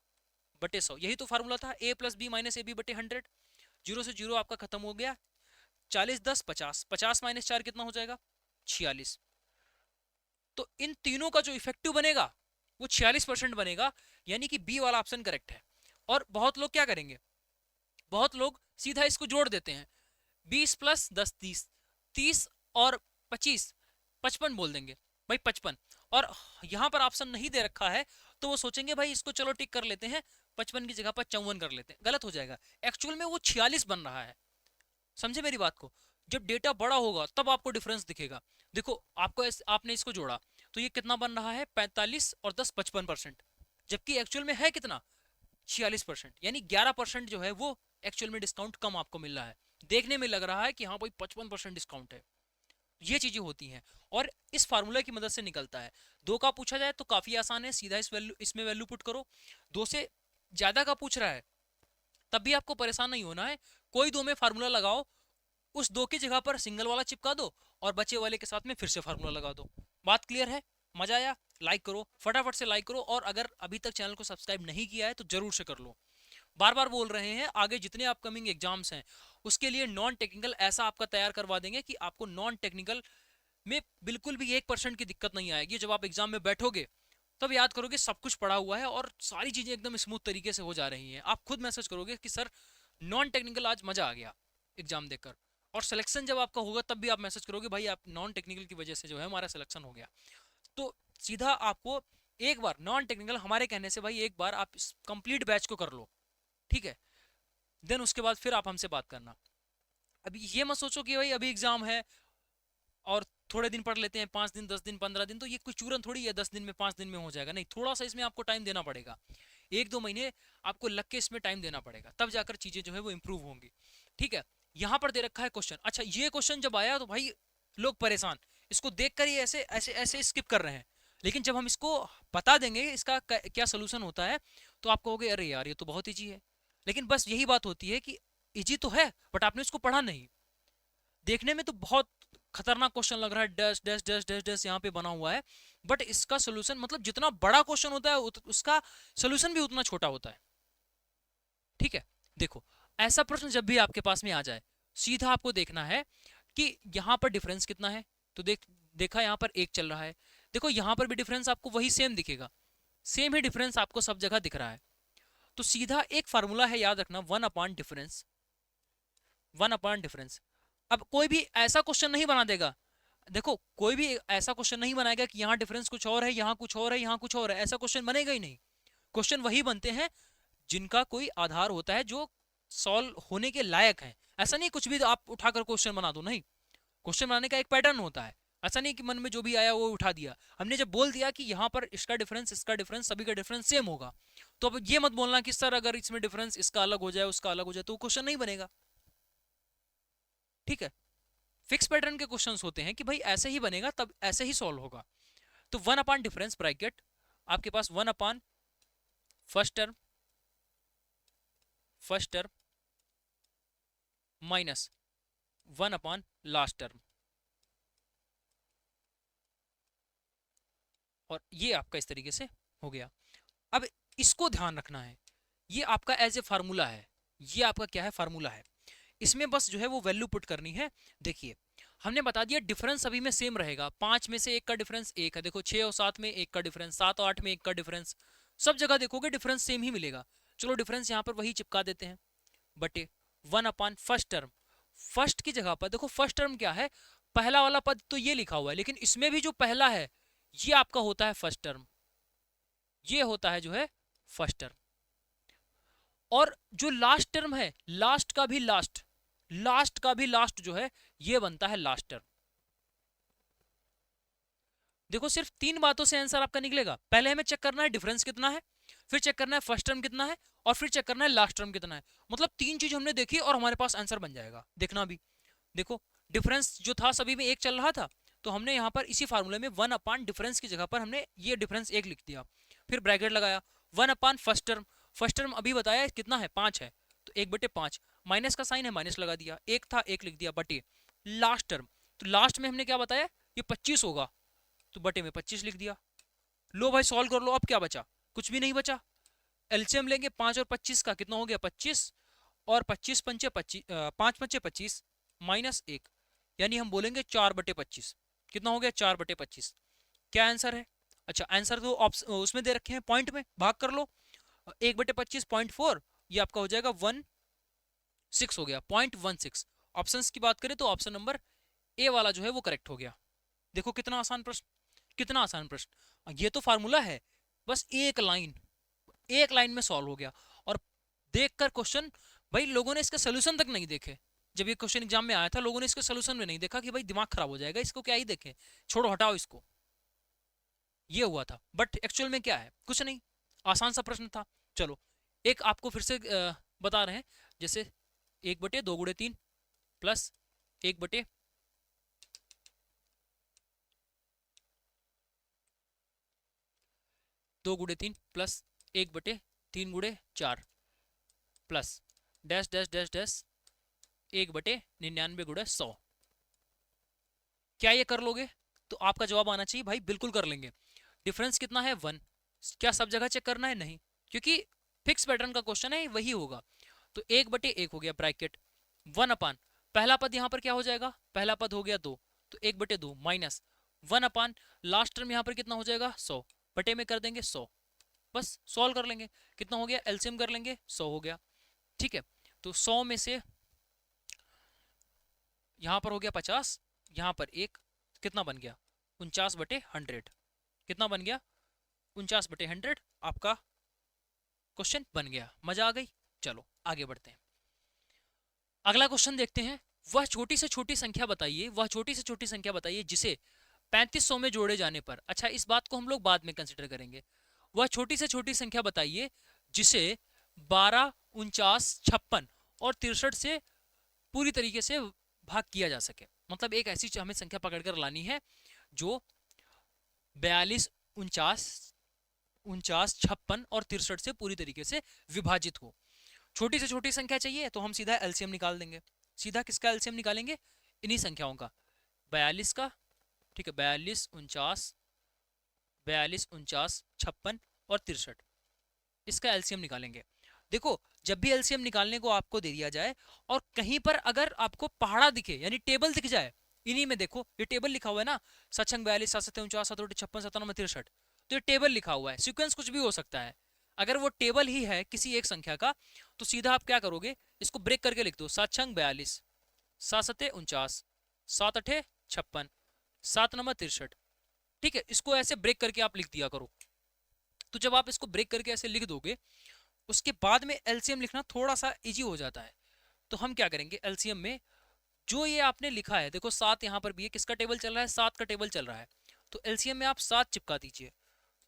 बटे 100, यही तो फार्मूला था, a plus B minus A B बटे 100। जीरो से जीरो आपका खत्म हो गया, 40 10 50, 50 माइनस 4 कितना हो जाएगा 46। तो इन तीनों का जो इफेक्टिव बनेगा वो 46% बनेगा, यानी कि बी वाला ऑप्शन करेक्ट है। और बहुत लोग क्या करेंगे, बहुत लोग सीधा इसको जोड़ देते हैं, 20 प्लस 10 30, 30 और 25 55 बोल देंगे भाई 55, और यहाँ पर ऑप्शन नहीं दे रखा है तो वो सोचेंगे भाई इसको चलो टिक कर लेते हैं, 55 की जगह पर 54 कर लेते हैं, गलत हो जाएगा। एक्चुअल में वो 46 बन रहा है, समझे मेरी बात को? जब डेटा बड़ा होगा तब आपको डिफरेंस दिखेगा। देखो आपको आपने इसको जोड़ा तो ये कितना बन रहा है 45 और 10 55%, जबकि एक्चुअल में है कितना 46%, यानी 11% जो है वो एक्चुअल में डिस्काउंट कम आपको मिल रहा है। देखने में लग रहा है कि हाँ भाई 55% डिस्काउंट है, ये चीजें होती हैं और इस फार्मूला की मदद से निकलता है। 2 का पूछा जाए तो काफी आसान है, सीधा इसमें वैल्यू पुट करो। 2 से ज्यादा का पूछ रहा है तब भी आपको परेशान नहीं होना है, कोई 2 में फार्मूला लगाओ, उस 2 की जगह पर सिंगल वाला चिपका दो और बचे वाले के साथ में फिर से फार्मूला लगा दो। बात क्लियर है? मजा आया? लाइक करो, फटाफट से लाइक करो, और अगर अभी तक चैनल को सब्सक्राइब नहीं किया है तो जरूर से कर लो। बार बार बोल रहे हैं, आगे जितने अपकमिंग एग्जाम्स हैं उसके लिए नॉन टेक्निकल ऐसा आपका तैयार करवा देंगे कि आपको नॉन टेक्निकल में बिल्कुल भी 1% की दिक्कत नहीं आएगी। जब आप एग्जाम में बैठोगे तब याद करोगे सब कुछ पढ़ा हुआ है और सारी चीजें एकदम स्मूथ तरीके से हो जा रही हैं। आप खुद मैसेज करोगे कि सर नॉन टेक्निकल आज मजा आ गया एग्जाम देकर, और सिलेक्शन जब आपका होगा तब भी आप मैसेज करोगे भाई आप नॉन टेक्निकल की वजह से जो है हमारा सिलेक्शन हो गया। तो सीधा आपको एक बार नॉन टेक्निकल हमारे कहने से भाई एक बार आप कंप्लीट बैच को कर लो, ठीक है, देन उसके बाद फिर आप हमसे बात करना। अभी ये मत सोचो कि भाई अभी एग्जाम है और थोड़े दिन पढ़ लेते हैं, 5 दिन 10 दिन 15 दिन, तो ये कोई चूरन थोड़ी है 10 दिन में 5 दिन में हो जाएगा। नहीं, थोड़ा सा इसमें आपको टाइम देना पड़ेगा, 1-2 महीने आपको लग के इसमें टाइम देना पड़ेगा, तब जाकर चीजें जो है वो इंप्रूव होंगी, ठीक है। यहाँ पर दे रखा है क्वेश्चन, अच्छा ये क्वेश्चन जब आया तो भाई लोग परेशान, इसको देखकर ही ऐसे ऐसे ऐसे स्किप कर रहे हैं, लेकिन जब हम इसको बता देंगे इसका क्या सोल्यूशन होता है तो आप कहोगे अरे यार ये तो बहुत ईजी है। लेकिन बस यही बात होती है कि ईजी तो है बट आपने इसको पढ़ा नहीं। देखने में तो बहुत खतरनाक क्वेश्चन लग रहा है, dash dash dash dash dash यहाँ पे बना हुआ है, बट इसका सोल्यूशन मतलब जितना बड़ा क्वेश्चन होता है उसका सोल्यूशन भी उतना छोटा होता है, ठीक है। देखो ऐसा प्रश्न जब भी आपके पास में आ जाए सीधा आपको देखना है कि यहाँ पर डिफरेंस कितना है, तो देखा यहाँ पर 1 चल रहा है, देखो यहाँ पर भी डिफरेंस आपको वही सेम दिखेगा, सेम ही डिफरेंस आपको सब जगह दिख रहा है। तो सीधा एक फार्मूला है याद रखना, 1 अपॉन डिफरेंस, 1 अपॉन डिफरेंस। अब कोई भी ऐसा क्वेश्चन नहीं बना देगा, देखो कोई भी ऐसा क्वेश्चन नहीं बनाएगा कि यहाँ डिफरेंस कुछ और है यहाँ कुछ और है यहाँ कुछ और है, ऐसा क्वेश्चन बनेगा ही नहीं। क्वेश्चन वही बनते हैं जिनका कोई आधार होता है, जो सॉल्व होने के लायक है। ऐसा नहीं कुछ भी आप उठाकर क्वेश्चन बना दो, नहीं, क्वेश्चन बनाने का एक पैटर्न होता है, ऐसा नहीं कि मन में जो भी आया वो उठा दिया, हमने जब बोल दिया कि यहाँ पर इसका डिफरेंस सभी का डिफरेंस सेम होगा, तो अब ये मत बोलना कि सर अगर इसमें डिफरेंस इसका अलग हो जाए उसका अलग हो जाए तो क्वेश्चन नहीं बनेगा। ठीक है, फिक्स पैटर्न के क्वेश्चंस होते हैं कि भाई ऐसे ही बनेगा तब ऐसे ही सॉल्व होगा। तो 1 अपान डिफरेंस ब्रैकेट आपके पास 1 अपान फर्स्ट टर्म माइनस 1 अपान लास्ट टर्म, और ये आपका इस तरीके से हो गया। अब इसको ध्यान रखना है, ये आपका एज ए फार्मूला है, ये आपका क्या है, फार्मूला है। इसमें बस जो है वो वैल्यू पुट करनी है। देखिए हमने बता दिया डिफरेंस अभी में सेम रहेगा, 5 में से 1 का डिफरेंस 1 है, देखो 6 और 7 में 1 का डिफरेंस, 7 और 8 में 1 का डिफरेंस, सब जगह देखोगे डिफरेंस सेम ही मिलेगा। चलो डिफरेंस यहाँ पर वही चिपका देते हैं, बटे 1 अपान फर्स्ट टर्म। फर्स्ट की जगह पर देखो फर्स्ट टर्म क्या है, पहला वाला पद तो ये लिखा हुआ है, लेकिन इसमें भी जो पहला है ये आपका होता है फर्स्ट टर्म, ये होता है जो है फर्स्ट टर्म। और जो लास्ट टर्म है, लास्ट का भी लास्ट जो है ये बनता है लास्ट टर्म। देखो सिर्फ 3 बातों से आंसर आपका निकलेगा। पहले हमें चेक करना है डिफरेंस कितना है, फिर चेक करना है फर्स्ट टर्म कितना है, और फिर चेक करना है लास्ट टर्म कितना है। मतलब 3 चीज हमने देखी और हमारे पास आंसर बन जाएगा। देखना भी, देखो डिफरेंस जो था सभी में 1 चल रहा था, तो हमने यहाँ पर इसी फार्मूले में 1 अपान डिफरेंस की जगह पर हमने ये डिफरेंस 1 लिख दिया, फिर ब्रैकेट लगाया 1 अपान फर्स्ट टर्म अभी बताया कितना है 5 है, तो 1/5, माइनस का साइन है माइनस लगा दिया, 1 था 1 लिख दिया, बटे लास्ट टर्म, तो लास्ट में हमने क्या बताया ये 25 होगा, तो बटे में 25 लिख दिया। लो भाई सॉल्व कर लो, अब क्या बचा, कुछ भी नहीं बचा। एलसीएम लेंगे 5 और 25 का, कितना हो गया 25, और 25 पंचे 25, 5 पंचे 25 माइनस 1, यानी हम बोलेंगे 4/25। कितना हो गया 4/25। क्या आंसर है, अच्छा आंसर तो उसमें दे रखे हैं पॉइंट में, भाग कर लो, 1/25 0.4, ये आपका हो जाएगा 1.6 हो गया 0.16। ऑप्शंस की बात करें तो ऑप्शन नंबर ए वाला जो है वो करेक्ट हो गया। देखो कितना आसान प्रश्न, कितना आसान प्रश्न, ये तो फार्मूला है, बस एक लाइन में सॉल्व हो गया। और देखकर क्वेश्चन, भाई लोगों ने इसका सोल्यूशन तक नहीं देखे, जब ये क्वेश्चन एग्जाम में आया था लोगों ने इसका सोल्यूशन में नहीं देखा कि भाई दिमाग खराब हो जाएगा, इसको क्या ही देखें, छोड़ो हटाओ इसको, ये हुआ था। बट एक्चुअल में क्या है, कुछ नहीं, आसान सा प्रश्न था। चलो एक आपको फिर से बता रहे हैं, जैसे 1/2 × 3 plus 1/2 × 3 plus 1/3 × 4 plus dash dash dash dash 1/99 × 100। क्या ये कर लोगे, तो आपका जवाब आना चाहिए भाई बिल्कुल कर लेंगे। डिफरेंस कितना है 1, क्या सब जगह चेक करना है, नहीं, क्योंकि फिक्स पैटर्न का क्वेश्चन है वही होगा। तो 1/1 हो गया ब्रैकेट 1 अपान, पहला पद यहाँ पर क्या हो जाएगा, पहला पद हो गया 2, तो 1/2 माइनस 1 अपान लास्ट टर्म यहाँ पर कितना हो जाएगा 100, बटे में कर देंगे 100, बस सॉल्व कर लेंगे, कितना हो गया एलसीएम कर लेंगे 100 हो गया। ठीक है, तो 100 में से यहाँ पर हो गया 50, यहाँ पर 1, कितना बन गया 49/100, कितना बन गया 49/100, आपका क्वेश्चन बन गया। मजा आ गई, चलो आगे बढ़ते हैं। अगला क्वेश्चन देखते हैं, वह छोटी से छोटी संख्या बताइए, वह छोटी से छोटी संख्या बताइए जिसे 3500 में जोड़े जाने पर, अच्छा इस बात को हम लोग बाद में कंसिडर करेंगे, वह छोटी से छोटी संख्या बताइए जिसे 12, 49, 56 और 63 से पूरी तरीके से भाग किया जा सके। मतलब एक ऐसी हमें संख्या पकड़कर लानी है जो 42, 49, 56 और 63 से पूरी तरीके से विभाजित हो। छोटी से छोटी संख्या चाहिए तो हम सीधा एलसीएम निकाल देंगे। सीधा किसका एलसीएम निकालेंगे, इन्हीं संख्याओं का, 42 का, ठीक है 42, 49, 56 और 63, इसका एलसीएम निकालेंगे। देखो जब भी एलसीएम निकालने को आपको दे दिया जाए और कहीं पर अगर आपको पहाड़ा दिखे यानी टेबल दिख जाए, इन्हीं में देखो ये टेबल लिखा हुआ है ना, 7 42, 7 49, 7 56, 97, 63, तो ये टेबल लिखा हुआ है, सीक्वेंस कुछ भी हो सकता है। अगर वो टेबल ही है किसी एक संख्या का, तो सीधा आप क्या करोगे, इसको ब्रेक करके लिख दो, 7 6 42, 7 7 49, 7 8 56, 7 9 63, ठीक है, इसको ऐसे ब्रेक करके आप लिख दिया करो। तो जब आप इसको ब्रेक करके ऐसे लिख दोगे, उसके बाद में एलसीएम लिखना थोड़ा सा इजी हो जाता है। तो हम क्या करेंगे, एलसीएम में जो ये आपने लिखा है, देखो 7 यहाँ पर भी है, किसका टेबल चल रहा है, 7 का टेबल चल रहा है, तो एलसीएम में आप 7 चिपका दीजिए,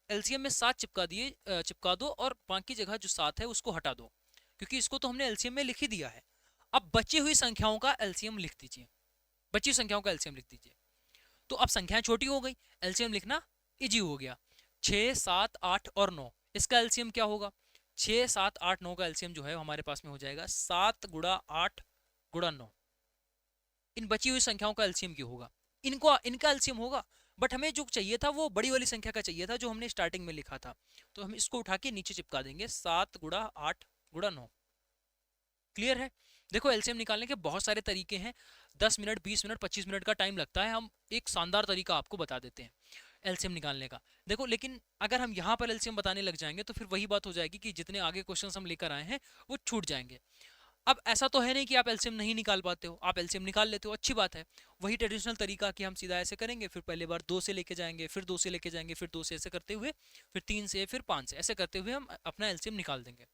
एलसीएम में 7 चिपका दिए, चिपका दो और बाकी जगह जो 7 है उसको हटा दो, क्योंकि इसको तो हमने एलसीएम में लिख ही दिया है। अब बची हुई संख्याओं का एलसीएम लिख दीजिए, बची हुई संख्याओं का एलसीएम लिख दीजिए। तो अब संख्याएं छोटी हो गई, एलसीएम लिखना इजी हो गया। 6, 7, 8 और 9, इसका एलसीएम क्या होगा, 6, 7, 8, 9 का एलसीएम जो है हमारे पास में हो जाएगा 7 गुणा 8 गुणा 9। इन बची हुई संख्याओं का एलसीएम क्या होगा, इनका एलसीएम होगा, बट हमें जो चाहिए था वो बड़ी वाली संख्या का चाहिए था जो हमने स्टार्टिंग में लिखा था, तो हम इसको उठा के नीचे चिपका देंगे, 7 गुणा 8 गुणा 9। क्लियर है। देखो एलसीएम निकालने के बहुत सारे तरीके हैं, 10 मिनट 20 मिनट 25 मिनट का टाइम लगता है, हम एक शानदार तरीका आपको बता देते हैं एलसीएम निकालने का। देखो लेकिन अगर हम यहाँ पर एलसीएम बताने लग जाएंगे तो फिर वही बात हो जाएगी कि जितने आगे क्वेश्चंस हम लेकर आए हैं वो छूट जाएंगे। अब ऐसा तो है नहीं कि आप एलसीएम नहीं निकाल पाते हो, आप एलसीएम निकाल लेते हो, अच्छी बात है। वही ट्रेडिशनल तरीका कि हम सीधा ऐसे करेंगे, फिर पहले बार 2 से लेके जाएंगे, फिर 2 से लेके जाएंगे, फिर 2 से ऐसे करते हुए, फिर 3 से, फिर 5 से, ऐसे करते हुए हम अपना एलसीएम निकाल देंगे।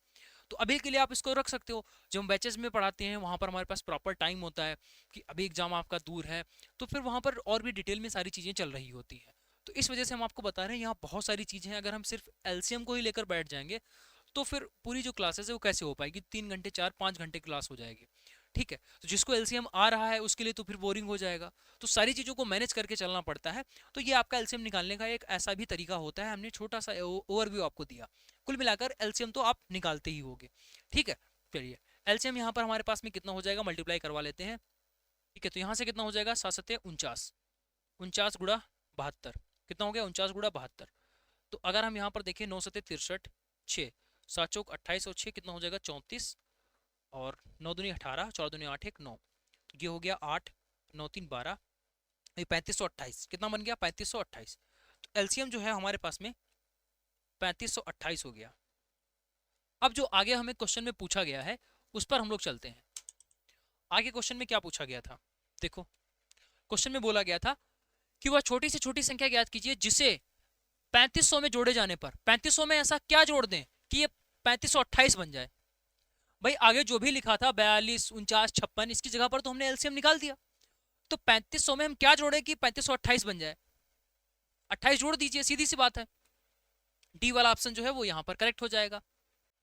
तो अभी के लिए आप इसको रख सकते हो, जब हम बैचेस में पढ़ाते हैं वहाँ पर हमारे पास प्रॉपर टाइम होता है कि अभी एग्जाम आपका दूर है, तो फिर वहाँ पर और भी डिटेल में सारी चीज़ें चल रही होती हैं। तो इस वजह से हम आपको बता रहे हैं यहाँ बहुत सारी चीज़ें हैं, अगर हम सिर्फ एलसीएम को ही लेकर बैठ जाएंगे तो फिर पूरी जो क्लासेस है वो कैसे हो पाएगी, 3 घंटे 4-5 घंटे क्लास हो जाएगी। ठीक है, तो जिसको एलसीएम आ रहा है उसके लिए तो फिर बोरिंग हो जाएगा, तो सारी चीज़ों को मैनेज करके चलना पड़ता है। तो ये आपका एलसीएम निकालने का एक ऐसा भी तरीका होता है, हमने छोटा सा ओवरव्यू आपको दिया। कुल मिलाकर एलसीएम तो आप निकालते ही होगे। ठीक है, चलिए एलसीएम यहाँ पर हमारे पास में कितना हो जाएगा, मल्टीप्लाई करवा लेते हैं। ठीक है, तो यहाँ से कितना हो जाएगा, 7 7 49, 49 गुणा 72, कितना हो गया 49 गुणा 72। तो अगर हम यहाँ पर देखें 9 7 63, 6 7 चौक 28 और 6 कितना हो जाएगा 34, और 9 दूनी 18, 4 दूनी 8 1 9, तो ये हो गया 8 9 3 12, ये 3528 कितना बन गया 3528। तो एलसीएम जो है हमारे पास में 3528 हो गया। अब जो आगे हमें क्वेश्चन में पूछा गया है उस पर हम लोग चलते हैं। आगे क्वेश्चन में क्या पूछा गया था, देखो क्वेश्चन में बोला गया था कि वह छोटी से छोटी संख्या ज्ञात कीजिए जिसे 3500 में जोड़े जाने पर, 3500 में ऐसा क्या जोड़ दें कि ये 3528 बन जाए। भाई आगे जो भी लिखा था 42 49 56, इसकी जगह पर तो हमने एलसीएम निकाल दिया, तो 3500 में हम क्या जोड़े कि 3528 बन जाए, 28 जोड़ दीजिए, सीधी सी बात है। डी वाला ऑप्शन जो है वो यहाँ पर करेक्ट हो जाएगा।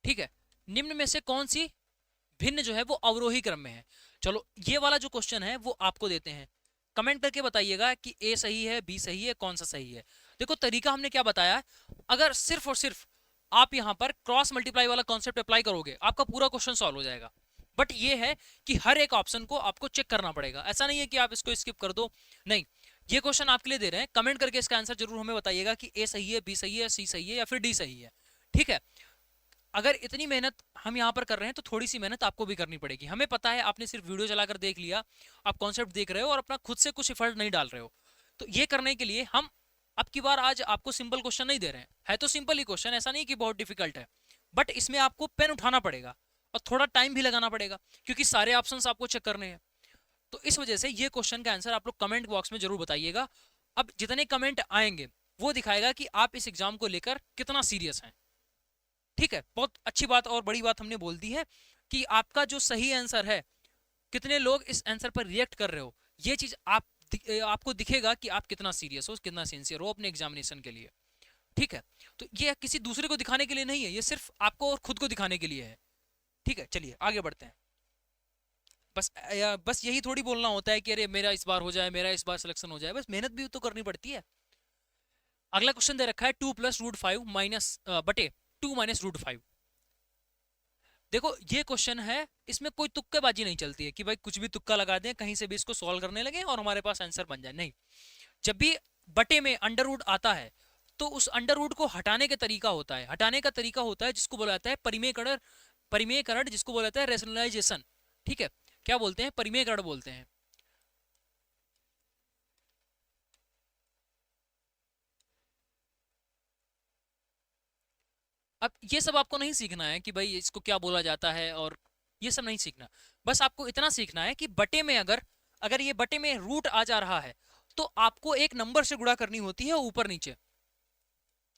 ठीक है, निम्न में से कौन सी भिन्न जो है वो अवरोही क्रम में है। चलो ये वाला जो क्वेश्चन है वो आपको देते हैं, कमेंट करके बताइएगा कि ए सही है बी सही है कौन सा सही है। देखो तरीका हमने क्या बताया, अगर सिर्फ और सिर्फ आप यहाँ पर क्रॉस मल्टीप्लाई वाला कॉन्सेप्ट अप्लाई करोगे आपका पूरा क्वेश्चन सॉल्व हो जाएगा। बट ये है कि हर एक ऑप्शन को आपको चेक करना पड़ेगा, ऐसा नहीं है कि आप इसको स्किप कर दो, नहीं, ये क्वेश्चन आपके लिए दे रहे हैं, कमेंट करके इसका आंसर जरूर हमें बताइएगा कि ए सही है बी सही है सी सही है या फिर डी सही है। ठीक है, अगर इतनी मेहनत हम यहाँ पर कर रहे हैं तो थोड़ी सी मेहनत आपको भी करनी पड़ेगी। हमें पता है आपने सिर्फ वीडियो चलाकर देख लिया, आप कॉन्सेप्ट देख रहे हो और अपना खुद से कुछ एफर्ट नहीं डाल रहे हो, तो ये करने के लिए हम अब की बार आज आपको सिंपल क्वेश्चन नहीं दे रहे हैं, है तो सिंपल ही क्वेश्चन, ऐसा नहीं कि बहुत डिफिकल्ट है, बट इसमें आपको पेन उठाना पड़ेगा और थोड़ा टाइम भी लगाना पड़ेगा क्योंकि सारे ऑप्शंस आपको चेक करने हैं। तो इस वजह से ये क्वेश्चन का आंसर आप लोग कमेंट बॉक्स में जरूर बताइएगा। अब जितने कमेंट आएंगे वो दिखाएगा कि आप इस एग्जाम को लेकर कितना सीरियस हैं। ठीक है, बहुत अच्छी बात और बड़ी बात हमने बोल दी है कि आपका जो सही आंसर है, कितने लोग इस आंसर पर रिएक्ट कर रहे हो, ये चीज आपको दिखेगा कि आप कितना सीरियस हो, कितना सिंसियर हो अपने एग्जामिनेशन के लिए। ठीक है, तो ये किसी दूसरे को दिखाने के लिए नहीं है, ये सिर्फ आपको और खुद को दिखाने के लिए है। ठीक है, चलिए आगे बढ़ते हैं। बस यही थोड़ी बोलना होता है कि अरे मेरा इस बार हो जाए, मेरा इस बार सिलेक्शन हो जाए, बस मेहनत भी तो करनी पड़ती है। अगला क्वेश्चन दे रखा है 2 + √5 माइनस बटे 2 - √5। देखो ये क्वेश्चन है, इसमें कोई तुक्केबाजी नहीं चलती है कि भाई कुछ भी तुक्का लगा दें, कहीं से भी इसको सॉल्व करने लगे और हमारे पास आंसर बन जाए, नहीं। जब भी बटे में अंडर रूट आता है तो उस अंडर रूट को हटाने का तरीका होता है, हटाने का तरीका होता है जिसको बोला जाता है परिमेयकरण, परिमेयकरण जिसको बोला जाता है रेशनलाइजेशन। ठीक है, क्या बोलते हैं, परिमेयकरण बोलते हैं। अब ये सब आपको नहीं सीखना है कि भाई इसको क्या बोला जाता है, और ये सब नहीं सीखना, बस आपको इतना सीखना है कि बटे में अगर अगर ये बटे में रूट आ जा रहा है तो आपको एक नंबर से गुणा करनी होती है, ऊपर नीचे,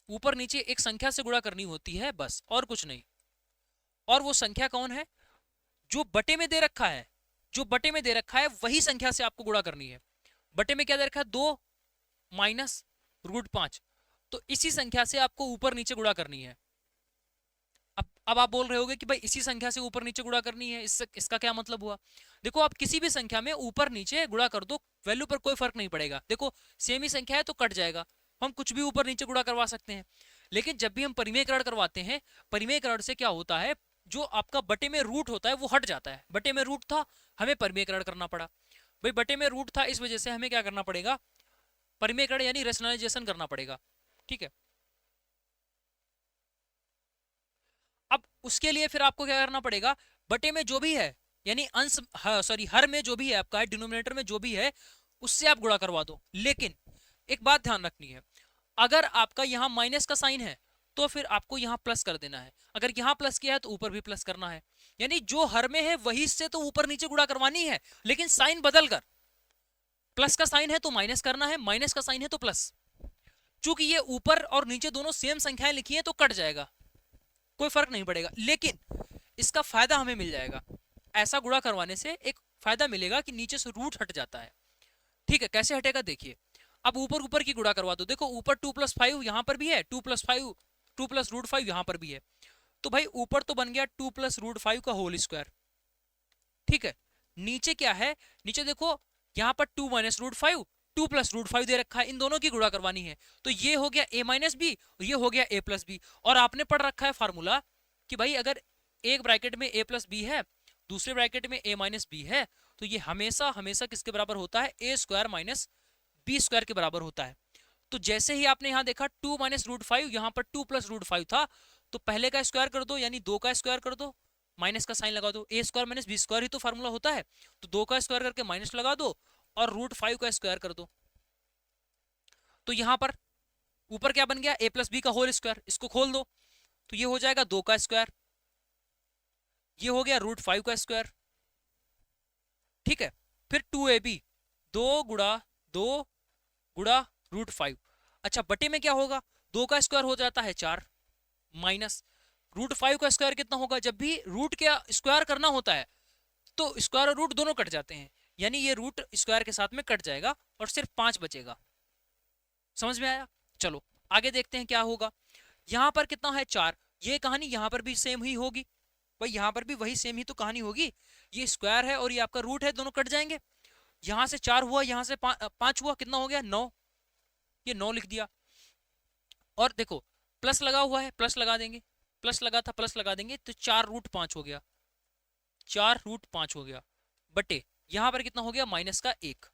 ऊपर नीचे एक संख्या से गुणा करनी होती है, बस और कुछ नहीं। और वो संख्या कौन है, जो बटे में दे रखा है जो बटे में दे रखा है वही संख्या से आपको गुणा करनी है। बटे में क्या दे रखा है, 2 माइनस रूट 5, तो इसी संख्या से आपको ऊपर नीचे गुणा करनी है। अब आप बोल रहे होगे कि भाई इसी संख्या से ऊपर नीचे गुणा करनी है, इसका क्या मतलब हुआ? देखो आप किसी भी संख्या में ऊपर नीचे गुणा कर दो, वैल्यू पर कोई फर्क नहीं पड़ेगा। देखो सेम ही संख्या है तो कट जाएगा, हम कुछ भी ऊपर नीचे गुणा करवा सकते हैं। लेकिन जब भी हम परिमेयकरण करवाते हैं, परिमेयकरण से क्या होता है, जो आपका बटे में रूट होता है वो हट जाता है। बटे में रूट था, हमें परिमेयकरण करना पड़ा। भाई बटे में रूट था, इस वजह से हमें क्या करना पड़ेगा, परिमेयकरण यानी रेशनलाइजेशन करना पड़ेगा। ठीक है, अब उसके लिए फिर आपको क्या करना पड़ेगा, बटे में जो भी है यानी अंश, सॉरी हर में जो भी है आपका, डिनोमिनेटर में जो भी है उससे आप गुणा करवा दो। लेकिन एक बात ध्यान रखनी है, अगर आपका यहाँ माइनस का साइन है तो फिर आपको यहाँ प्लस कर देना है। अगर यहाँ प्लस किया है तो ऊपर भी प्लस करना है। यानी जो हर में है वही से तो ऊपर नीचे गुणा करवानी है, लेकिन साइन बदल कर। प्लस का साइन है तो माइनस करना है, माइनस का साइन है तो प्लस। चूंकि ये ऊपर और नीचे दोनों सेम संख्याएं लिखी हैं तो कट जाएगा, कोई फर्क नहीं पड़ेगा। लेकिन इसका फायदा हमें मिल जाएगा, ऐसा गुणा करवाने से एक फायदा मिलेगा कि नीचे से रूट हट जाता है। ठीक है, कैसे हटेगा देखिए। अब ऊपर ऊपर की गुणा करवा दो। देखो ऊपर 2 + 5 यहां पर भी है, 2 + 5 2 + √5 यहां पर भी है, तो भाई ऊपर तो बन गया 2 + √5 का होल स्क्वायर। ठीक है, नीचे क्या है, नीचे देखो यहां पर 2 - √5 2 + √5 दे रखा है, इन दोनों की गुणा करवानी है। तो ये हो गया a - b, ये हो गया a + b। और आपने पढ़ रखा है फार्मूला कि भाई अगर एक ब्रैकेट में a + b है, दूसरे ब्रैकेट में a - b है, तो ये हमेशा हमेशा किसके बराबर होता है, a² - b² के बराबर होता है। तो जैसे ही आपने यहां देखा 2 - √5, यहां पर 2 + √5 था, तो पहले का स्क्वायर कर दो यानी 2 का स्क्वायर कर दो, माइनस का साइन लगा दो। a² - b² ही तो फार्मूला होता है, तो 2 का स्क्वायर करके माइनस लगा दो और √5 का स्क्वायर कर दो। तो यहां पर ऊपर क्या बन गया, a + b का होल स्क्वायर, इसको खोल दो तो ये हो जाएगा 2 का स्क्वायर, ये हो गया √5 का स्क्वायर। ठीक है, फिर 2ab, 2 गुणा 2 गुणा √5। अच्छा बटे में क्या होगा, 2 का स्क्वायर हो जाता है 4, माइनस √5 का स्क्वायर कितना होगा, जब भी रूट का स्क्वायर करना होता है तो स्क्वायर और रूट दोनों कट जाते हैं, यानी ये रूट स्क्वायर के साथ में कट जाएगा और सिर्फ 5 बचेगा। समझ में आया? चलो आगे देखते हैं क्या होगा। यहां पर कितना है 4, ये कहानी यहां पर भी सेम ही होगी। भाई यहां पर भी वही सेम ही तो कहानी होगी, ये स्क्वायर है और ये आपका रूट है, दोनों कट जाएंगे। यहां से 4 हुआ, यहां से 5 हुआ, कितना हो गया 9, ये 9 लिख दिया। और देखो प्लस लगा हुआ है, प्लस लगा देंगे, प्लस लगा था प्लस लगा देंगे, तो 4√5 हो गया, 4√5 हो गया। बटे यहां पर कितना हो गया, माइनस का 1,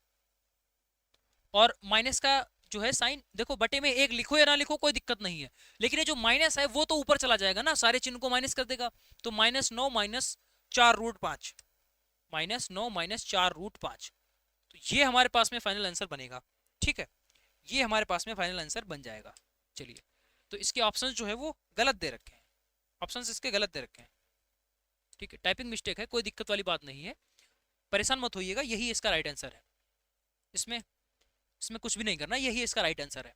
और माइनस का जो है साइन देखो, बटे में 1 लिखो या ना लिखो कोई दिक्कत नहीं है, लेकिन ये जो माइनस है वो तो ऊपर चला जाएगा ना, सारे चिन्ह को माइनस कर देगा। तो -9 - 4√5, -9 - 4√5, तो ये हमारे पास में फाइनल आंसर बनेगा। ठीक है, ये हमारे पास में फाइनल आंसर बन जाएगा। चलिए, तो इसके ऑप्शंस जो है वो गलत दे रखे हैं, ऑप्शंस इसके गलत दे रखे हैं। ठीक है, टाइपिंग मिस्टेक है, कोई दिक्कत वाली बात नहीं है, परेशान मत होइएगा, यही इसका राइट आंसर है। इसमें इसमें कुछ भी नहीं करना, यही इसका राइट आंसर है।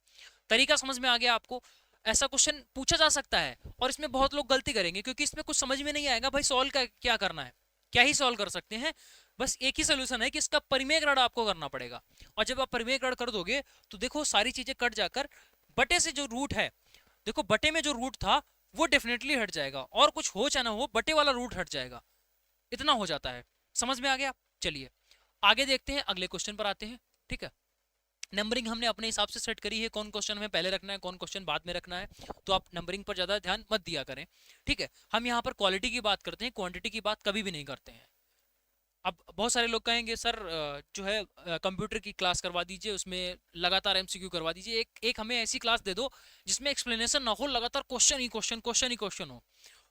तरीका समझ में आ गया आपको? ऐसा क्वेश्चन पूछा जा सकता है और इसमें बहुत लोग गलती करेंगे क्योंकि इसमें कुछ समझ में नहीं आएगा। भाई सॉल्व क्या करना है, क्या ही सॉल्व कर सकते हैं, बस एक ही सोल्यूशन है कि इसका परिमेयकरण आपको करना पड़ेगा। और जब आप परिमेयकरण कर दोगे तो देखो सारी चीजें कट जाकर बटे से जो रूट है, देखो बटे में जो रूट था वो डेफिनेटली हट जाएगा, और कुछ हो चाहे ना हो बटे वाला रूट हट जाएगा, इतना हो जाता है। समझ में आ गया? चलिए आगे देखते हैं, अगले क्वेश्चन पर आते हैं। ठीक है, नंबरिंग हमने अपने हिसाब से सेट करी है, कौन क्वेश्चन हमें पहले रखना है, कौन क्वेश्चन बाद में रखना है, तो आप नंबरिंग पर ज्यादा ध्यान मत दिया करें। ठीक है, हम यहाँ पर क्वालिटी की बात करते हैं, क्वांटिटी की बात कभी भी नहीं करते हैं। अब बहुत सारे लोग कहेंगे सर जो है कंप्यूटर की क्लास करवा दीजिए, उसमें लगातार एमसीक्यू करवा दीजिए, एक हमें ऐसी क्लास दे दो जिसमें एक्सप्लेनेशन ना हो, लगातार क्वेश्चन ही क्वेश्चन, क्वेश्चन ही क्वेश्चन हो।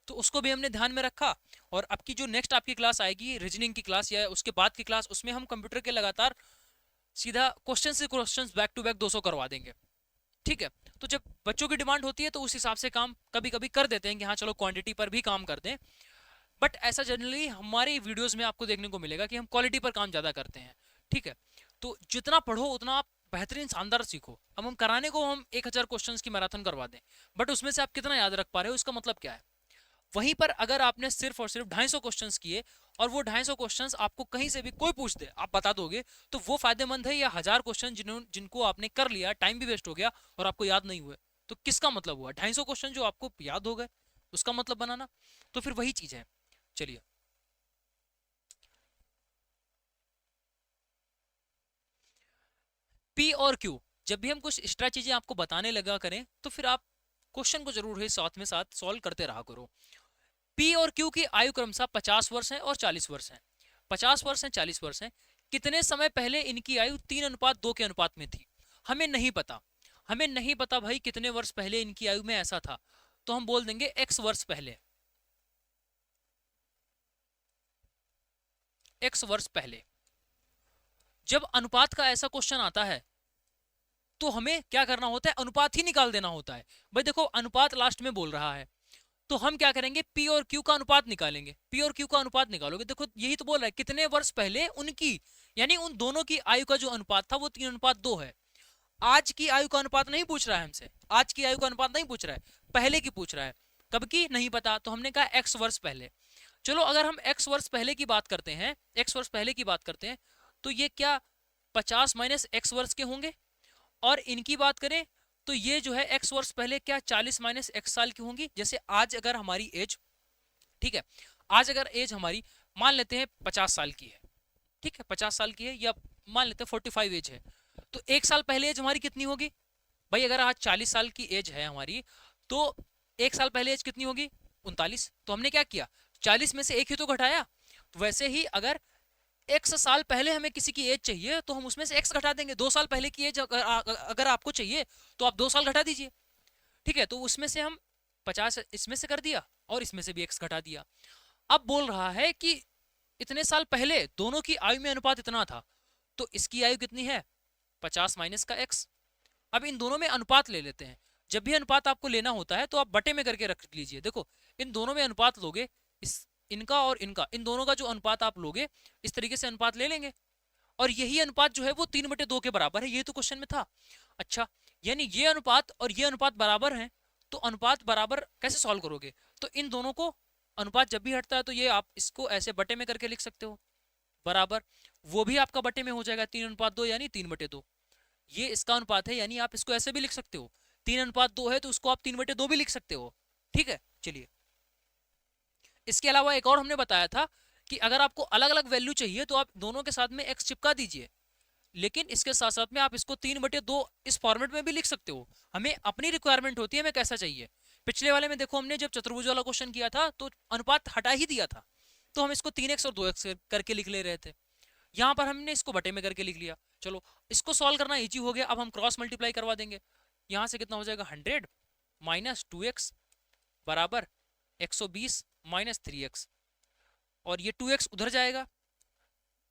तो उसको भी हमने ध्यान में रखा, और अब की जो नेक्स्ट आपकी क्लास आएगी रीजनिंग की क्लास या उसके बाद की क्लास, उसमें हम कंप्यूटर के लगातार सीधा क्वेश्चन से क्वेश्चन बैक टू बैक 200 करवा देंगे। ठीक है, तो जब बच्चों की डिमांड होती है तो उस हिसाब से काम कभी कभी कर देते हैं कि हाँ चलो क्वांटिटी पर भी काम कर दें, बट ऐसा जनरली हमारी वीडियोस में आपको देखने को मिलेगा कि हम क्वालिटी पर काम ज्यादा करते हैं। ठीक है, तो जितना पढ़ो उतना आप बेहतरीन शानदार सीखो। अब हम कराने को हम 1000 क्वेश्चंस की मैराथन करवा दें, बट उसमें से आप कितना याद रख पा रहे हो इसका मतलब क्या है? वहीं पर अगर आपने सिर्फ और सिर्फ 250 क्वेश्चंस किए और वो 250 क्वेश्चंस आपको कहीं से भी कोई पूछ दे आप बता दोगे, तो वो फायदेमंद है या 1000 क्वेश्चन जिनको आपने कर लिया, टाइम भी वेस्ट हो गया और आपको याद नहीं हुए, तो किसका मतलब हुआ? 250 क्वेश्चन जो आपको याद हो गए उसका मतलब बनाना। तो फिर वही चीज है। चलिए, पी और क्यू, जब भी हम कुछ एक्स्ट्रा चीजें आपको बताने लगा करें तो फिर आप क्वेश्चन को जरूर है साथ में साथ सॉल्व करते रहा करो। पी और क्यू की आयु क्रमशः 50 वर्ष है और 40 वर्ष है। 50 वर्ष है, 40 वर्ष है। कितने समय पहले इनकी आयु 3:2 के अनुपात में थी? हमें नहीं पता। हमें नहीं पता भाई कितने वर्ष पहले इनकी आयु में ऐसा था, तो हम बोल देंगे x वर्ष पहले। x वर्ष पहले। जब अनुपात का ऐसा क्वेश्चन आता है तो हमें क्या करना होता है? अनुपात ही निकाल देना होता है। भाई देखो, अनुपात लास्ट में बोल रहा है तो हम क्या करेंगे? P और Q का अनुपात निकालेंगे। P और Q का अनुपात निकालोगे, देखो यही तो बोल रहा है कितने वर्ष पहले उनकी, यानी उन दोनों की आयु का जो अनुपात था वो 3:2 है। आज की आयु का अनुपात नहीं पूछ रहा है हमसे, आज की आयु का अनुपात नहीं पूछ रहा है, पहले की पूछ रहा है। कब की नहीं पता, तो हमने कहा x वर्ष पहले। चलो अगर हम x वर्ष पहले की बात करते हैं, x वर्ष पहले की बात करते हैं, तो ये क्या 50 माइनस x वर्ष के होंगे? और इनकी बात करें तो ये जो है x वर्ष पहले क्या 40 माइनस x साल की होंगी। जैसे आज अगर हमारी एज, ठीक है, आज अगर एज हमारी मान लेते हैं 50 साल की है, ठीक है, 50 साल की है, या मान लेते हैं 45 एज है, तो एक साल पहले एज हमारी कितनी होगी? भाई अगर आज 40 साल की एज है हमारी, तो एक साल पहले एज कितनी होगी? 39। तो हमने क्या किया? 40 में से एक ही तो घटाया। तो वैसे ही अगर x साल पहले हमें किसी की एज चाहिए तो हम उसमें से x घटा देंगे। 2 साल पहले की एज अगर आपको चाहिए तो आप 2 साल घटा दीजिए, ठीक है। तो उसमें से हम 50 इसमें से कर दिया और इसमें से भी x घटा दिया। अब बोल रहा है कि इतने साल पहले दोनों की आयु में अनुपात इतना था, तो इसकी आयु कितनी है? 50 माइनस का x। अब इन दोनों में अनुपात ले लेते हैं। जब भी अनुपात आपको लेना होता है तो आप बटे में करके रख लीजिए। देखो इन दोनों में अनुपात लोगे, इस इनका और इनका, इन दोनों का जो अनुपात आप लोगे इस तरीके से अनुपात ले लेंगे, और यही अनुपात जो है वो 3/2 के बराबर है। ये तो क्वेश्चन में था। अच्छा, यानी ये अनुपात और ये अनुपात बराबर हैं, तो अनुपात बराबर कैसे सॉल्व करोगे? तो इन दोनों को अनुपात जब भी हटता है तो ये आप इसको ऐसे बटे में करके लिख सकते हो, बराबर वो भी आपका बटे में हो जाएगा। 3:2 यानी 3/2। ये इसका अनुपात है, यानी आप इसको ऐसे भी लिख सकते हो। 3:2 है तो उसको आप 3/2 भी लिख सकते हो, ठीक है। चलिए, इसके अलावा एक और हमने बताया था कि अगर आपको अलग अलग वैल्यू चाहिए तो आप दोनों के साथ में x चिपका दीजिए, लेकिन इसके साथ साथ में आप इसको 3/2 इस फॉर्मेट में भी लिख सकते हो। हमें अपनी रिक्वायरमेंट होती है हमें कैसा चाहिए। पिछले वाले में देखो हमने जब चतुर्भुज वाला क्वेश्चन किया था तो अनुपात हटा ही दिया था, तो हम इसको 3x और 2x करके लिख ले रहे थे। यहाँ पर हमने इसको बटे में करके लिख लिया। चलो इसको सॉल्व करना इजी हो गया। अब हम क्रॉस मल्टीप्लाई करवा देंगे। यहाँ से कितना हो जाएगा? 100 माइनस 2x बराबर 120 माइनस 3x, और ये 2x उधर जाएगा,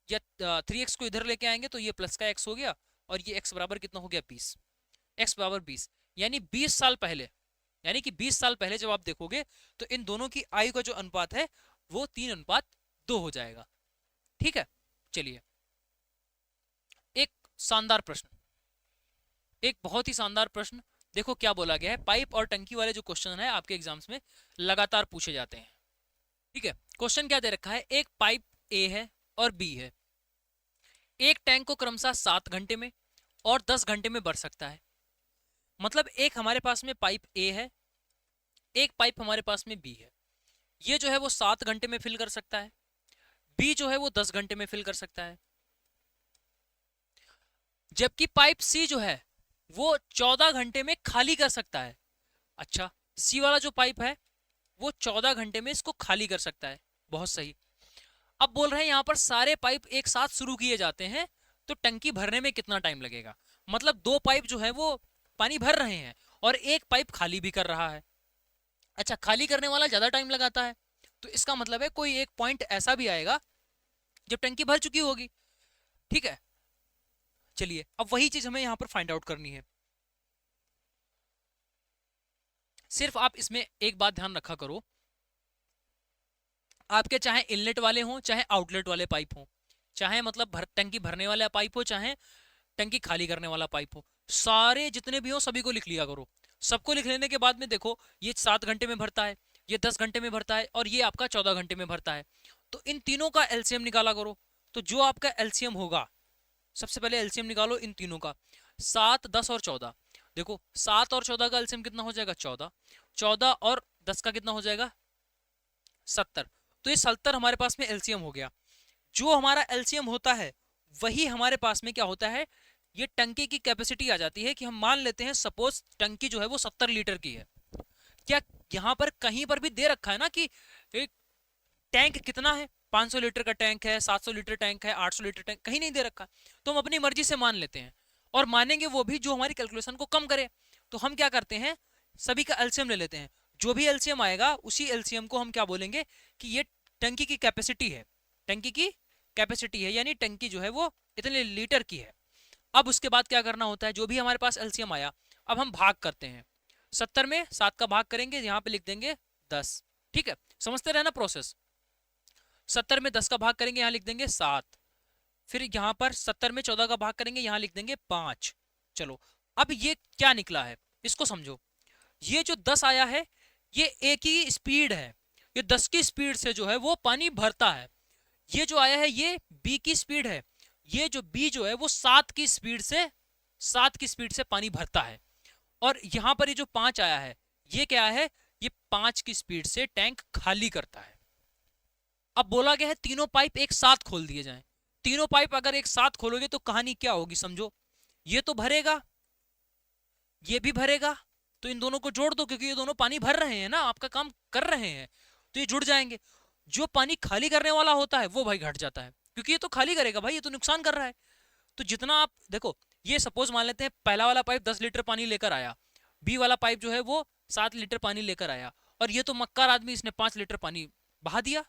या 3x को इधर लेके आएंगे तो ये प्लस का x हो गया, और ये x बराबर कितना हो गया? 20। x बराबर 20, यानी 20 साल पहले, यानी कि 20 साल पहले जब आप देखोगे तो इन दोनों की आयु का जो अनुपात है वो 3:2 हो जाएगा, ठीक है। चलिए, एक शानदार प्रश्न, एक बहुत ही शानदार प्रश्न। देखो क्या बोला गया है। पाइप और टंकी वाले जो क्वेश्चन है आपके एग्जाम्स में लगातार पूछे जाते हैं, ठीक है। क्वेश्चन क्या दे रखा है? एक पाइप ए है और बी है। एक टैंक को क्रमशः 7 घंटे में और 10 घंटे में भर सकता है। मतलब एक हमारे पास में पाइप ए है, एक पाइप हमारे पास में बी है। ये जो है वो 7 घंटे में फिल कर सकता है, बी जो है वो 10 घंटे में फिल कर सकता है। जबकि पाइप सी जो है वो 14 घंटे में खाली कर सकता है। अच्छा, सी वाला जो पाइप है वो 14 घंटे में इसको खाली कर सकता है। बहुत सही। अब बोल रहे हैं यहाँ पर सारे पाइप एक साथ शुरू किए जाते हैं तो टंकी भरने में कितना टाइम लगेगा। मतलब 2 पाइप जो है वो पानी भर रहे हैं और एक पाइप खाली भी कर रहा है। अच्छा, खाली करने वाला ज्यादा टाइम लगाता है, तो इसका मतलब है कोई एक पॉइंट ऐसा भी आएगा जब टंकी भर चुकी होगी, ठीक है। चलिए, अब वही चीज हमें यहाँ पर फाइंड आउट करनी है। सिर्फ आप इसमें एक बात ध्यान रखा करो, आपके चाहे इनलेट वाले हों चाहे आउटलेट वाले पाइप हों, चाहे मतलब टंकी भरने वाला पाइप हो चाहे टंकी खाली करने वाला पाइप हो, सारे जितने भी हो सभी को लिख लिया करो। सबको लिख लेने के बाद में देखो ये 7 घंटे में भरता है, ये 10 घंटे में भरता है और ये आपका 14 घंटे में भरता है। तो इन तीनों का एलसीएम निकाला करो। तो जो आपका एलसीएम होगा, सबसे पहले एलसीएम निकालो इन तीनों का, 7, 10 और 14। देखो 7 और 14 का एलसीएम कितना हो जाएगा, 14। 14 और 10 का कितना हो जाएगा, 70। तो ये 70 हमारे पास में एलसीएम हो गया। जो हमारा एलसीएम होता है वही हमारे पास में क्या होता है, ये टंकी की कैपेसिटी आ जाती है कि हम मान लेते हैं सपोज टंकी जो है वो 70 लीटर की है। क्या यहाँ पर कहीं पर भी दे रखा है ना कि एक टैंक कितना है, 500 लीटर का टैंक है, 700 लीटर टैंक है, 800 लीटर टैंक, कहीं नहीं दे रखा। तो हम अपनी मर्जी से मान लेते हैं और मानेंगे वो भी जो हमारी कैलकुलेशन को कम करे। तो हम क्या करते हैं, सभी का एलसीएम ले लेते हैं। जो भी एलसीएम आएगा उसी एलसीएम को हम क्या बोलेंगे कि ये टंकी की कैपेसिटी है, टंकी की कैपेसिटी है, यानी टंकी जो है वो इतने लीटर की है। अब उसके बाद क्या करना होता है, जो भी हमारे पास एलसीएम आया अब हम भाग करते हैं। 70 में 7 का भाग करेंगे, यहाँ पे लिख देंगे 10। ठीक है, समझते रहना प्रोसेस। 70 में 10 का भाग करेंगे, यहाँ लिख देंगे 7। फिर यहाँ पर 70 में 14 का भाग करेंगे, यहाँ लिख देंगे 5। चलो अब ये क्या निकला है इसको समझो। ये जो 10 आया है ये ए की स्पीड है, ये 10 की स्पीड से जो है वो पानी भरता है। ये जो आया है ये बी की स्पीड है, ये जो बी जो है वो 7 की स्पीड से पानी भरता है। और यहां पर ये जो 5 आया है ये क्या है, ये 5 की स्पीड से टैंक खाली करता है। अब बोला गया है तीनों पाइप एक साथ खोल दिए जाएं। तीनों पाइप अगर एक साथ खोलोगे तो कहानी क्या होगी समझो, ये तो भरेगा ये भी भरेगा, तो इन दोनों को जोड़ दो क्योंकि ये दोनों पानी भर रहे हैं ना, आपका काम कर रहे हैं, तो ये जुड़ जाएंगे। जो पानी खाली करने वाला होता है वो भाई घट जाता है, क्योंकि ये तो खाली करेगा भाई, ये तो नुकसान कर रहा है। तो जितना आप देखो, ये सपोज मान लेते हैं पहला वाला पाइप 10 लीटर पानी लेकर आया, बी वाला पाइप जो है वो 7 लीटर पानी लेकर आया, और ये तो मक्कार आदमी इसने 5 लीटर पानी बहा दिया।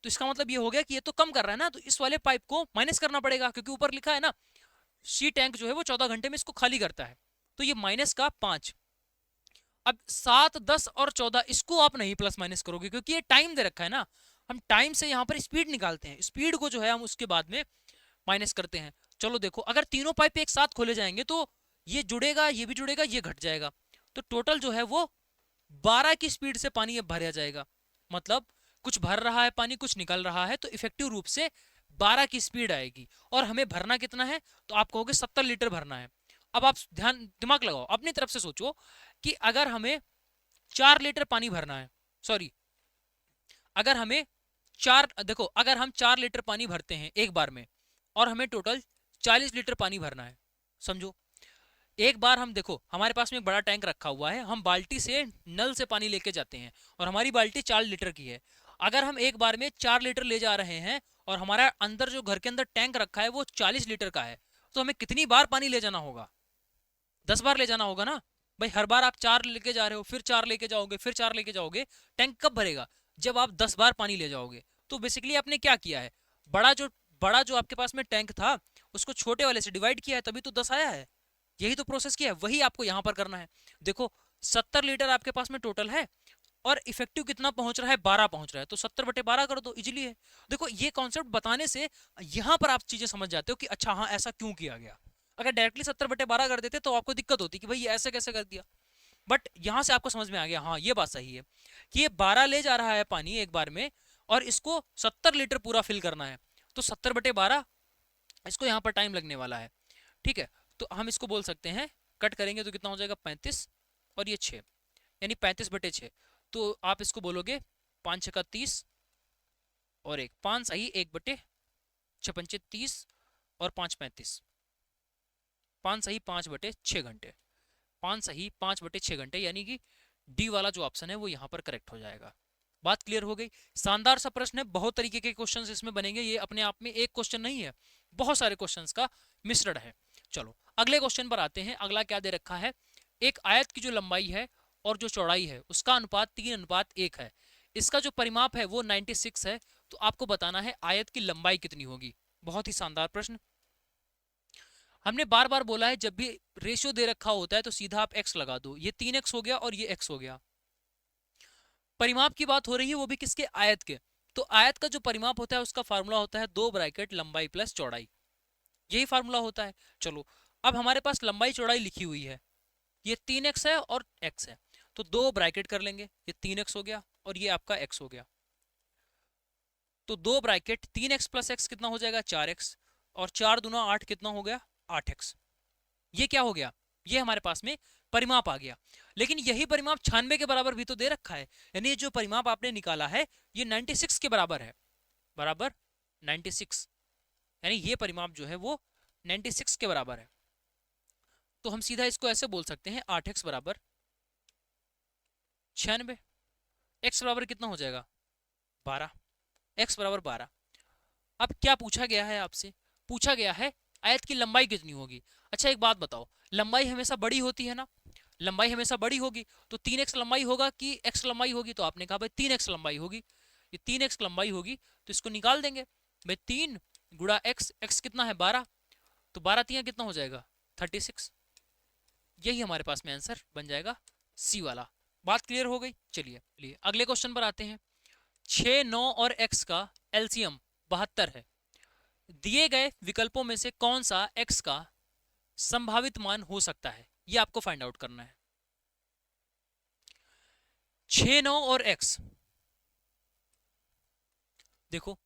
तो इसका मतलब ये हो गया कि ये तो कम कर रहा है ना, तो इस वाले पाइप को माइनस करना पड़ेगा, क्योंकि ऊपर लिखा है ना सी टैंक जो है वो 14 घंटे में इसको खाली करता है। तो ये माइनस का 5। अब 7, 10 और 14 इसको आप नहीं प्लस माइनस करोगे क्योंकि ये टाइम दे रखा है ना, हम टाइम से यहाँ पर स्पीड निकालते हैं, स्पीड को जो है हम उसके बाद में माइनस करते हैं। चलो देखो अगर तीनों पाइप एक साथ खोले जाएंगे तो ये जुड़ेगा ये भी जुड़ेगा ये घट जाएगा, तो टोटल जो है वो 12 की स्पीड से पानी अब भरा जाएगा। मतलब कुछ भर रहा है पानी कुछ निकल रहा है, तो इफेक्टिव रूप से 12 की स्पीड आएगी। और हमें भरना कितना है, तो आप कहोगे 70 लीटर भरना है। अब आप ध्यान दिमाग लगाओ अपनी तरफ से सोचो कि अगर हमें 4 लीटर पानी भरना है, सॉरी अगर हमें देखो अगर हम 4 लीटर पानी भरते हैं एक बार में और हमें टोटल 40 लीटर पानी भरना है, समझो एक बार हम देखो हमारे पास में एक बड़ा टैंक रखा हुआ है, हम बाल्टी से नल से पानी लेके जाते हैं और हमारी बाल्टी 4 लीटर की है। अगर हम एक बार में 4 लीटर ले जा रहे हैं और हमारा अंदर जो घर के अंदर टैंक रखा है वो 40 लीटर का है, तो हमें कितनी बार पानी ले जाना होगा, 10 बार ले जाना होगा ना भाई। हर बार आप 4 लेके जा रहे हो, फिर 4 लेके जाओगे, फिर 4 लेके जाओगे, टैंक कब भरेगा, जब आप 10 बार पानी ले जाओगे। तो बेसिकली आपने क्या किया है, बड़ा जो आपके पास में टैंक था उसको छोटे वाले से डिवाइड किया है, तभी तो 10 आया है। यही तो प्रोसेस किया है, वही आपको यहां पर करना है। देखो 70 लीटर आपके पास में टोटल है और इफेक्टिव कितना पहुंच रहा है, 12 पहुंच रहा है, तो 70/12 कर दो, इजीली है। देखो ये कॉन्सेप्ट बताने से यहां पर आप चीजें समझ जाते हो कि अच्छा हाँ ऐसा क्यों किया गया। अगर डायरेक्टली 70/12 कर देते तो आपको दिक्कत होती कि भाई ये ऐसे कैसे कर दिया, बट यहां से आपको समझ में आ गया हाँ ये बात सही है कि ये 12 ले जा रहा है पानी एक बार में और इसको 70 लीटर पूरा फिल करना है, तो 70/12 इसको यहाँ पर टाइम लगने वाला है। ठीक है, तो हम इसको बोल सकते हैं, कट करेंगे तो कितना हो जाएगा 35 और ये 6, यानी 35/6। तो आप इसको बोलोगे 5 6 30 और 1 5 सही 1/6 पंचे 30 और 5 35, 5 सही 5/6 घंटे, 5 सही 5/6 घंटे, यानी कि डी वाला जो ऑप्शन है वो यहाँ पर करेक्ट हो जाएगा। बात क्लियर हो गई। शानदार सा प्रश्न है, बहुत तरीके के क्वेश्चंस इसमें बनेंगे, ये अपने आप में एक क्वेश्चन नहीं है, बहुत सारे क्वेश्चंस का मिश्रण है। चलो अगले क्वेश्चन पर आते हैं। अगला क्या दे रखा है, एक आयत की जो लंबाई है और जो चौड़ाई है उसका अनुपात 3:1 है, इसका जो परिमाप है वो 96 है, तो आपको बताना है आयत की लंबाई कितनी होगी। बहुत ही शानदार प्रश्न। हमने बार बार बोला है जब भी रेशियो दे रखा होता है तो सीधा आप x लगा दो, ये 3x हो गया और ये x हो गया। परिमाप की बात हो रही है वो भी किसके, आयत के, तो आयत का जो परिमाप होता है उसका फार्मूला होता है 2 ब्रैकेट लंबाई प्लस चौड़ाई, यही फार्मूला होता है। चलो अब हमारे पास लंबाई चौड़ाई लिखी हुई है, ये 3x है और x है, तो 2 ब्रैकेट कर लेंगे, ये 3x हो गया और ये आपका x हो गया। तो 2 ब्रैकेट 3x प्लस x कितना हो जाएगा 4x, और 4 दूना 8 कितना हो गया 8x। ये क्या हो गया, ये हमारे पास में परिमाप आ गया। लेकिन यही परिमाप 96 के बराबर भी तो दे रखा है, यानी जो परिमाप आपने निकाला है ये 96 के बराबर है, बराबर 96, यानी ये परिमाप जो है वो 96 के बराबर है। तो हम सीधा इसको ऐसे बोल सकते हैं 8x बराबर 96, x बराबर कितना हो जाएगा 12, x बराबर 12। अब क्या पूछा गया है आपसे, पूछा गया है आयत की लंबाई कितनी होगी। अच्छा एक बात बताओ, लंबाई हमेशा बड़ी होती है ना, लंबाई हमेशा बड़ी होगी, तो 3x लंबाई होगा कि x लंबाई होगी, तो आपने कहा भाई 3x लंबाई होगी, ये 3x लंबाई होगी, तो इसको निकाल देंगे भाई 3 गुणा x, x कितना है 12, तो 12 3 कितना हो जाएगा 36। यही हमारे पास में आंसर बन जाएगा सी वाला। बात क्लियर हो गई। चलिए अगले क्वेश्चन पर आते हैं। 6, 9 और x का एलसीएम 72 है, दिए गए विकल्पों में से कौन सा x का संभावित मान हो सकता है, ये आपको फाइंड आउट करना है। 6, 9 और x, देखो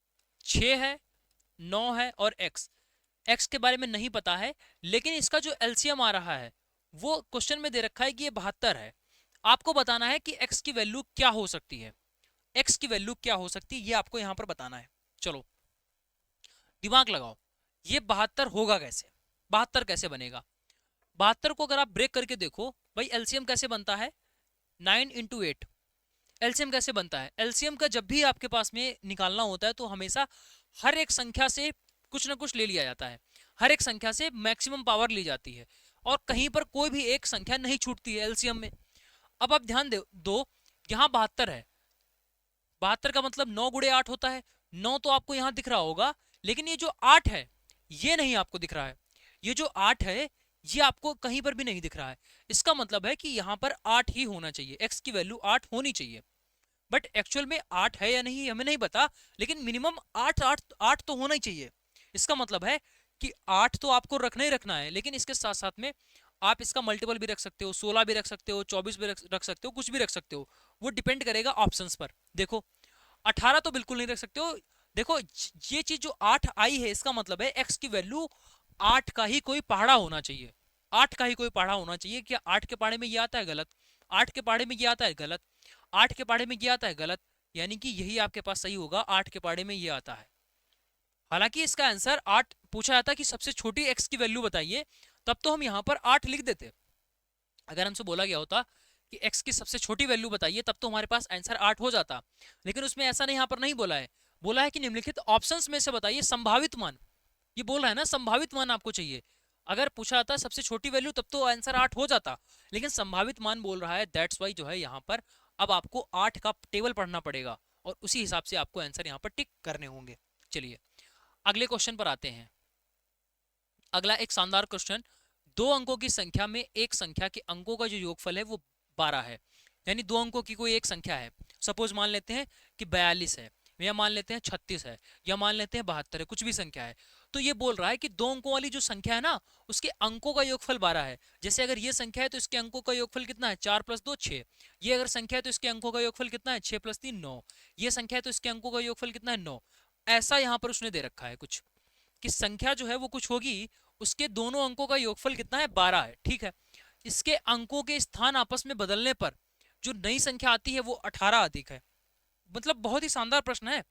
6 है 9 है और x के बारे में नहीं पता है, लेकिन इसका जो एलसीएम आ रहा है वो क्वेश्चन में दे रखा है कि ये 72 है। आपको बताना है कि x की वैल्यू क्या हो सकती है, x की वैल्यू क्या हो सकती है ये आपको यहां पर बताना है। चलो दिमाग लगाओ, ये 72 होगा कैसे, 72 कैसे बनेगा। 72 को अगर आप ब्रेक करके देखो भाई एलसीएम कैसे बनता है 9 इंटू 8। एलसीएम कैसे बनता है, एलसीएम का जब भी आपके पास में निकालना होता है तो हमेशा हर एक संख्या से कुछ ना कुछ ले लिया जाता है, हर एक संख्या से मैक्सिमम पावर ली जाती है और कहीं पर कोई भी एक संख्या नहीं छूटती है एलसीएम में। अब आप ध्यान दो यहाँ 72 है, 72 का मतलब 9 गुणे 8 होता है, 9 तो आपको यहाँ दिख रहा होगा, लेकिन ये जो 8 है ये नहीं आपको दिख रहा है, ये जो 8 है ये आपको कहीं पर भी नहीं दिख रहा है। इसका मतलब है कि यहाँ पर 8 ही होना चाहिए, x की वैल्यू 8 होनी चाहिए, बट एक्चुअल में 8 है या नहीं हमें नहीं पता, लेकिन मिनिमम 8 8 8 तो होना ही चाहिए। इसका मतलब है कि 8 तो आपको रखना ही रखना है, लेकिन इसके साथ साथ में आप इसका मल्टीपल भी रख सकते हो, 16 भी रख सकते हो, 24 भी रख सकते हो, कुछ भी रख सकते हो, वो डिपेंड करेगा ऑप्शंस पर। देखो 18 तो बिल्कुल नहीं रख सकते हो। देखो ये चीज जो 8 आई है इसका मतलब है x की वैल्यू 8 का ही कोई पहाड़ा होना चाहिए, 8 का ही कोई पहाड़ा होना चाहिए। क्या 8 के पहाड़े में ये आता है गलत, 8 के पहाड़े में ये आता है गलत, 8 के पहाड़े में ये आता है गलत, यानी कि यही आपके पास सही होगा, 8 के पहाड़े में ये आता है। हालांकि इसका आंसर 8 पूछा जाता कि सबसे छोटी x की वैल्यू बताइए, तब तो हम यहाँ पर 8 लिख देते। अगर हमसे बोला गया होता कि x की सबसे छोटी वैल्यू बताइए तब तो हमारे पास आंसर 8 हो जाता, लेकिन उसमें ऐसा नहीं, यहाँ पर नहीं बोला है, बोला है कि निम्नलिखित ऑप्शंस में से बताइए संभावित मान। ये बोल रहा है ना संभावित मान आपको चाहिए, अगर पूछा जाता सबसे छोटी वैल्यू तब तो आंसर 8 हो जाता, लेकिन संभावित मान बोल रहा है, दैट्स वाई जो है यहाँ पर अब आपको 8 का टेबल पढ़ना पड़ेगा और उसी हिसाब से आपको आंसर यहाँ पर टिक करने होंगे। चलिए अगले क्वेश्चन पर आते हैं। अगला एक शानदार क्वेश्चन, 2 अंकों की संख्या में एक संख्या के अंकों का जो योगफल है वो 12 है, यानी 2 अंकों की कोई एक संख्या है, सपोज मान लेते हैं कि 42 है, या मान लेते हैं 36 है, या मान लेते हैं 72 है, कुछ भी संख्या है। तो ये बोल रहा है कि 2 अंकों वाली जो संख्या है ना उसके अंकों का योगफल 12 है। जैसे अगर ये संख्या है तो इसके अंकों का योगफल कितना है 4 + 2 6, ये अगर संख्या है तो इसके अंकों का योगफल कितना है 6 + 3 9, ये संख्या है तो इसके अंकों का योगफल कितना है 9। ऐसा यहाँ पर उसने दे रखा है कुछ कि संख्या जो है वो कुछ होगी, उसके दोनों अंकों का योगफल कितना है 12 है, ठीक है। इसके अंकों के स्थान आपस में बदलने पर जो नई संख्या आती है वो 18 अधिक है। मतलब बहुत ही शानदार प्रश्न है।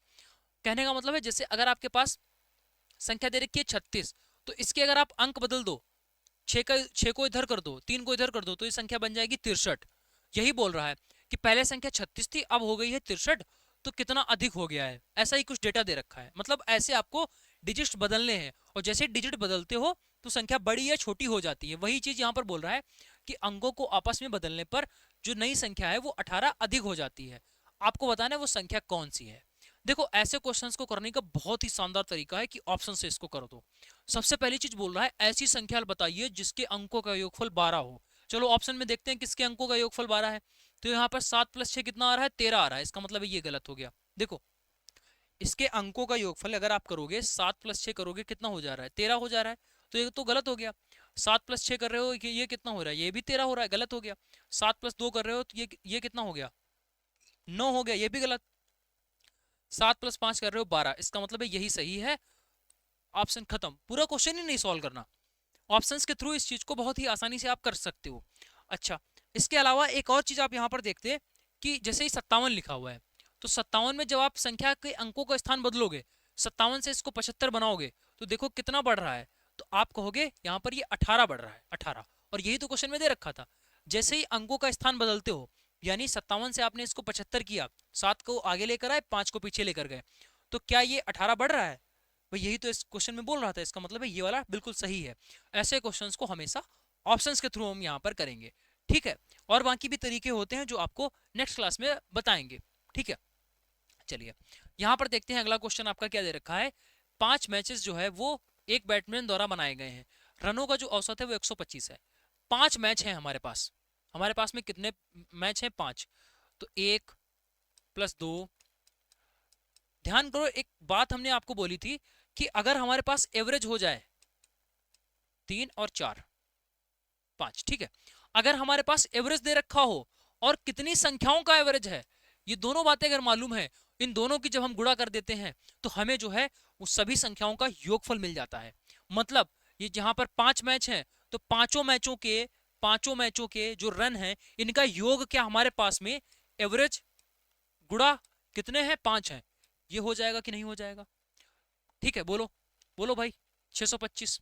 कहने का मतलब है जैसे अगर आपके पास संख्या दे रखी है 36, तो इसके अगर आप अंक बदल दो, 6 को इधर कर दो, 3 को इधर कर दो, तो ये संख्या बन जाएगी 63। यही बोल रहा है कि पहले संख्या 36 थी अब हो गई है 63, तो कितना अधिक हो गया है, ऐसा ही कुछ डेटा दे रखा है। मतलब ऐसे आपको डिजिट बदलने हैं और जैसे डिजिट बदलते हो तो संख्या बड़ी या छोटी हो जाती है। वही चीज यहाँ पर बोल रहा है कि अंकों को आपस में बदलने पर जो नई संख्या है वो 18 अधिक हो जाती है। आपको बताना है वो संख्या कौन सी है। देखो ऐसे क्वेश्चंस को करने का बहुत ही शानदार तरीका है कि ऑप्शन से इसको कर दो। सबसे पहली चीज बोल रहा है ऐसी संख्या बताइए जिसके अंकों का योगफल 12 हो। चलो ऑप्शन में देखते हैं किसके अंकों का योगफल 12 है। तो यहाँ पर 7 + 6 कितना आ रहा है 13 आ रहा है, इसका मतलब ये गलत हो गया। देखो इसके अंकों का योगफल अगर आप करोगे 7 + 6 करोगे कितना हो जा रहा है 13 हो जा रहा है, तो ये तो गलत हो गया। 7 + 6 कर रहे हो, ये कितना हो रहा है, ये भी 13 हो रहा है, गलत हो गया। 7 + 2 कर रहे हो तो ये कितना हो गया, 9 हो गया, ये भी गलत। 7 + 5 कर रहे हो 12, इसका मतलब है यही सही है। ऑप्शन खत्म, पूरा क्वेश्चन ही नहीं सॉल्व करना। ऑप्शंस के थ्रू इस चीज को बहुत ही आसानी से आप कर सकते हो। अच्छा, इसके अलावा एक और चीज आप यहाँ पर देखते हैं कि जैसे ही 57 लिखा हुआ है, तो 57 में जब आप संख्या के अंकों का स्थान बदलोगे, 57 से इसको 75 बनाओगे, तो देखो कितना बढ़ रहा है। तो आप कहोगे यहाँ पर ये 18 बढ़ रहा है, 18। और यही तो क्वेश्चन में दे रखा था। जैसे ही अंकों का स्थान बदलते हो, यानी 57 से आपने इसको 75 किया, 7 को आगे लेकर आए, 5 को पीछे लेकर गए, तो क्या ये 18 बढ़ रहा है? भाई यही तो इस क्वेश्चन में बोल रहा था, इसका मतलब है ये वाला बिल्कुल सही है। ऐसे क्वेश्चंस को हमेशा ऑप्शंस के थ्रू हम यहाँ पर करेंगे, ठीक है। और बाकी भी तरीके होते हैं जो आपको नेक्स्ट क्लास में बताएंगे, ठीक है। चलिए यहाँ पर देखते हैं अगला क्वेश्चन आपका क्या दे रखा है। 5 मैचेस जो है वो एक बैट्समैन द्वारा बनाए गए हैं, रनों का जो औसत है वो 125 है। 5 मैच है हमारे पास में कितने मैच हैं, 5। तो 1 + 2, ध्यान करो एक बात हमने आपको बोली थी कि अगर हमारे पास एवरेज हो जाए 3 और 4, 5, ठीक है। अगर हमारे पास एवरेज दे रखा हो और कितनी संख्याओं का एवरेज है, ये दोनों बातें अगर मालूम है, इन दोनों की जब हम गुणा कर देते हैं तो हमें जो है उस सभी संख्याओं का योगफल मिल जाता है। मतलब ये जहां पर 5 मैच हैं, तो पांचों मैचों के जो रन हैं, इनका योग क्या हमारे पास में एवरेज गुणा कितने हैं, 5 हैं, ये हो जाएगा कि नहीं हो जाएगा? ठीक है, बोलो बोलो भाई, 625।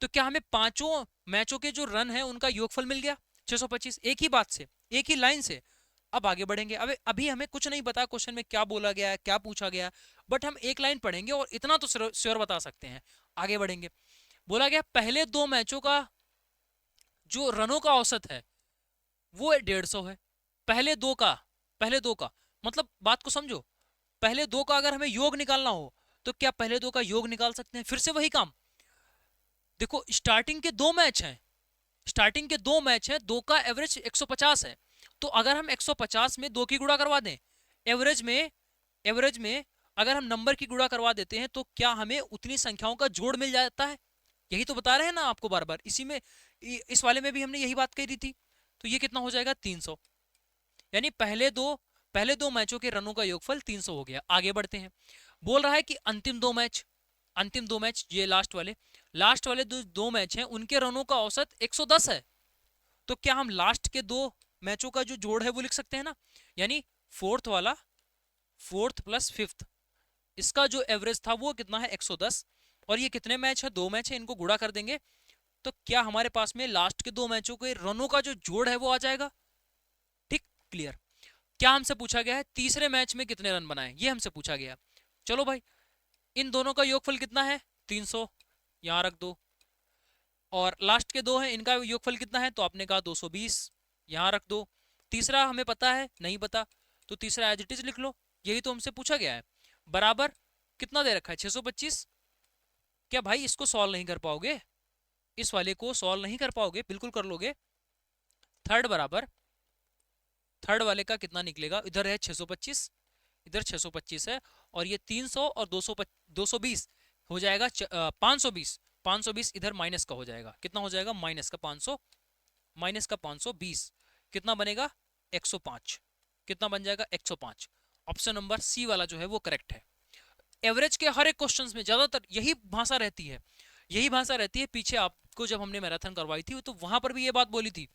तो क्या हमें पांचों मैचों के जो रन है उनका योगफल मिल गया 625, एक ही बात से, एक ही लाइन से। अब आगे बढ़ेंगे। अब अभी हमें कुछ नहीं पता क्वेश्चन में क्या बोला गया है, क्या पूछा गया, बट हम एक लाइन पढ़ेंगे और इतना तो श्योर बता सकते हैं। आगे बढ़ेंगे। बोला गया पहले 2 मैचों का जो रनों का औसत है वो 150 है। पहले दो का मतलब बात को समझो। पहले 2 का अगर हमें योग निकालना हो तो क्या पहले 2 का योग निकाल सकते हैं? फिर से वही काम। देखो स्टार्टिंग के दो मैच हैं, 2 का एवरेज 150 है। तो अगर हम 150 में 2 की गुणा करवा दें, एवरेज में अगर हम नंबर की गुणा करवा देते हैं, तो क्या हमें उतनी संख्याओं का जोड़ मिल जाता है? यही तो बता रहे हैं ना आपको बार बार। इसी में इस वाले में भी हमने यही बात कही थी। तो ये कितना हो जाएगा, 300। यानी पहले दो मैचों के रनों का योगफल 300 हो गया। आगे बढ़ते हैं। बोल रहा है कि अंतिम दो मैच ये लास्ट वाले दो मैच हैं, उनके रनों का औसत 110 है। तो क्या हम लास्ट के 2 मैचों का जो जोड़ है वो लिख सकते हैं ना? यानी फोर्थ प्लस फिफ्थ, इसका जो एवरेज था वो कितना है, 110। और ये कितने मैच है, 2 मैच है, इनको गुणा कर देंगे तो क्या हमारे पास में लास्ट के 2 मैचों के रनों का जो जोड़ है वो आ जाएगा। ठीक, क्लियर। क्या हमसे पूछा गया है, तीसरे मैच में कितने रन बनाए, ये हमसे पूछा गया। चलो भाई, इन दोनों का योगफल कितना है, 300, यहां रख दो। और लास्ट के 2 हैं, इनका योगफल कितना है, तो आपने कहा 220, यहां रख दो। तीसरा हमें पता है, नहीं पता, तो तीसरा एज इट इज लिख लो। यही तो हमसे पूछा गया है। बराबर कितना दे रखा है, 625। क्या भाई इसको सॉल्व नहीं कर पाओगे? इस वाले को सॉल्व नहीं कर पाओगे? बिल्कुल कर लोगे। थर्ड वाले का कितना निकलेगा, इधर है 625, इधर 625 है, और ये 300 और 220 हो जाएगा 520 इधर माइनस का हो जाएगा। कितना हो जाएगा, माइनस का 500, माइनस का 520, कितना बनेगा, 105। कितना बन जाएगा, 105। ऑप्शन नंबर सी वाला जो है वो करेक्ट है। एवरेज के हर एक क्वेश्चंस में ज्यादातर यही भाषा रहती है। पीछे आपको जब हमने मैराथन करवाई थी तो वहां पर भी ये बात बोली थी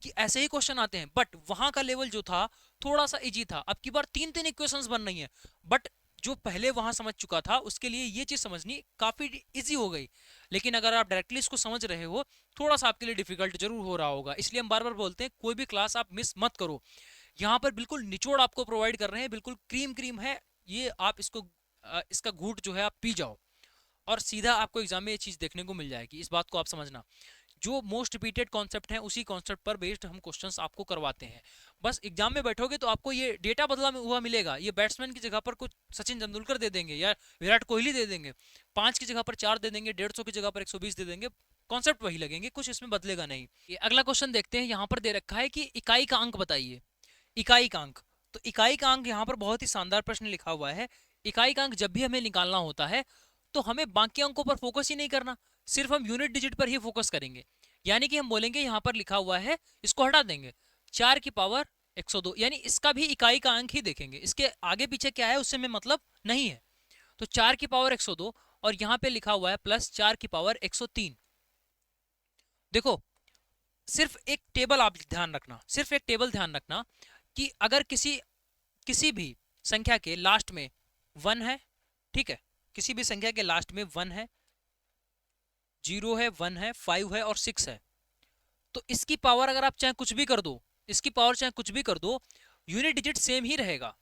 कि ऐसे ही क्वेश्चन आते हैं, बट वहां का लेवल जो था थोड़ा सा इजी था। अब की बार 3 इक्वेशंस बन रही हैं, बट जो पहले वहां समझ चुका था उसके लिए ये चीज समझनी काफी इजी हो गई। लेकिन अगर आप डायरेक्टली इसको समझ रहे हो, थोड़ा सा आपके लिए डिफिकल्ट जरूर हो रहा होगा। इसलिए हम बार बार बोलते हैं कोई भी क्लास आप मिस मत करो। यहाँ पर बिल्कुल निचोड़ आपको प्रोवाइड कर रहे हैं, बिल्कुल क्रीम है ये। आप इसका घूट जो है आप पी जाओ और सीधा आपको एग्जाम में ये चीज देखने को मिल जाएगी। इस बात को आप समझना, जो मोस्ट रिपीटेड कॉन्सेप्ट है उसी कॉन्सेप्ट पर बेस्ड हम क्वेश्चंस आपको करवाते हैं। बस एग्जाम में बैठोगे तो आपको ये डेटा बदला हुआ मिलेगा। ये बैट्समैन की जगह पर कुछ सचिन तेंदुलकर दे देंगे या विराट कोहली दे देंगे, 5 की जगह पर 4 दे देंगे, 150 की जगह पर 120 दे देंगे। कॉन्सेप्ट वही लगेंगे, कुछ इसमें बदलेगा नहीं। ये अगला क्वेश्चन देखते हैं। यहाँ पर दे रखा है कि इकाई का अंक बताइए। इकाई का अंक, तो इकाई का अंक यहाँ पर बहुत ही शानदार प्रश्न लिखा हुआ है। इकाई का अंक जब भी हमें निकालना होता है तो हमें बाकी अंकों पर फोकस ही नहीं करना। सिर्फ हम यूनिट डिजिट पर ही फोकस करेंगे। यानी कि हम बोलेंगे यहाँ पर लिखा हुआ है, इसको हटा देंगे, 4 की पावर 102, यानी इसका भी इकाई का अंक ही देखेंगे, इसके आगे पीछे क्या है उससे में मतलब नहीं है। तो 4 की पावर 102 और यहाँ पे लिखा हुआ है प्लस 4 की पावर 103। देखो सिर्फ एक टेबल आप ध्यान रखना, सिर्फ एक टेबल ध्यान रखना कि अगर किसी भी संख्या के लास्ट में 1 है, ठीक है, किसी भी संख्या के लास्ट में 1 है, 0 है, 1 है, 5 है और 6 है, तो इसकी पावर अगर आप चाहे कुछ भी कर दो, इसकी पावर चाहे कुछ भी कर दो, यूनिट डिजिट सेम ही रहेगा,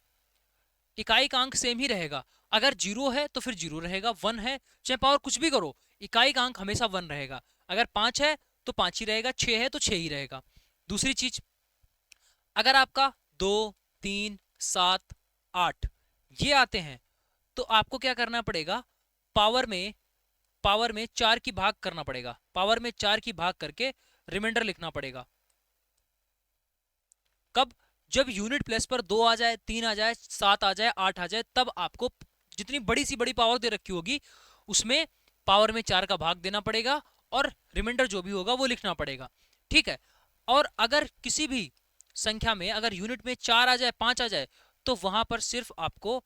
इकाई का अंक सेम ही रहेगा। अगर 0 है तो फिर 0 रहेगा, 1 है चाहे पावर कुछ भी करो, इकाई का अंक हमेशा 1 रहेगा। अगर 5 है तो 5 ही रहेगा, 6 है तो 6 ही रहेगा। दूसरी चीज, अगर आपका 2, 3, 7, 8 ये आते हैं तो आपको क्या करना पड़ेगा, पावर में 4 की भाग करना पड़ेगा, पावर में 4 की भाग करके रिमाइंडर लिखना पड़ेगा। कब? जब यूनिट प्लेस पर 2 आ जाए, 3 आ जाए, 7 आ जाए, 8 आ जाए, तब आपको जितनी बड़ी सी बड़ी पावर दे रखी होगी उसमें पावर में 4 का भाग देना पड़ेगा और रिमाइंडर जो भी होगा वो लिखना पड़ेगा, ठीक है। और अगर किसी भी संख्या में अगर यूनिट में 4 आ जाए, 5 आ जाए, तो वहां पर सिर्फ आपको,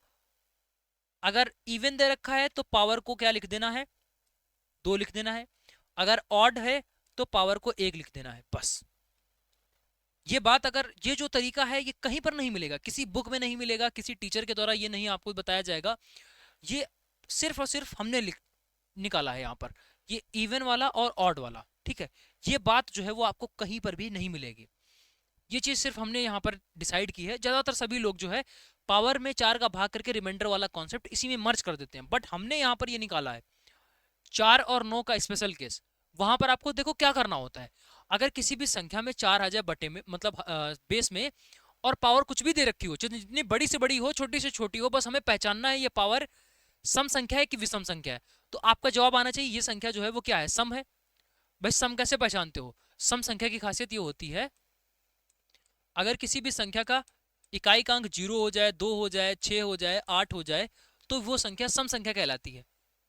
अगर इवन दे रखा है तो पावर को क्या लिख देना है, 2 लिख देना है, अगर ऑड है तो पावर को 1 लिख देना है, बस। ये बात, अगर ये जो तरीका है ये कहीं पर नहीं मिलेगा, किसी बुक में नहीं मिलेगा, किसी टीचर के द्वारा ये नहीं आपको बताया जाएगा, ये सिर्फ और सिर्फ हमने निकाला है यहाँ पर, ये इवन वाला और ऑड वाला, ठीक है। ये बात जो है वो आपको कहीं पर भी नहीं मिलेगी, ये चीज सिर्फ हमने यहाँ पर डिसाइड की है। ज्यादातर सभी लोग जो है पावर में 4 का भाग करके रिमाइंडर वाला कॉन्सेप्ट इसी में मर्ज कर देते हैं, बट हमने यहाँ पर ये निकाला है 4 और 9 का स्पेशल केस। वहां पर आपको देखो क्या करना होता है, अगर किसी भी संख्या में 4 आ जाए बटे में, मतलब बेस में, और पावर कुछ भी दे रखी हो, जितनी बड़ी से बड़ी हो, छोटी से छोटी हो, बस हमें पहचानना है ये पावर सम संख्या है कि विषम संख्या है। तो आपका जवाब आना चाहिए ये संख्या जो है वो क्या है, सम है। भाई सम कैसे पहचानते हो, सम संख्या की खासियत ये होती है, अगर किसी भी संख्या का इकाई का अंक 0 हो जाए, 2 हो जाए, 6 हो जाए, 8 हो जाए, तो वो संख्या सम संख्या कहलाती है,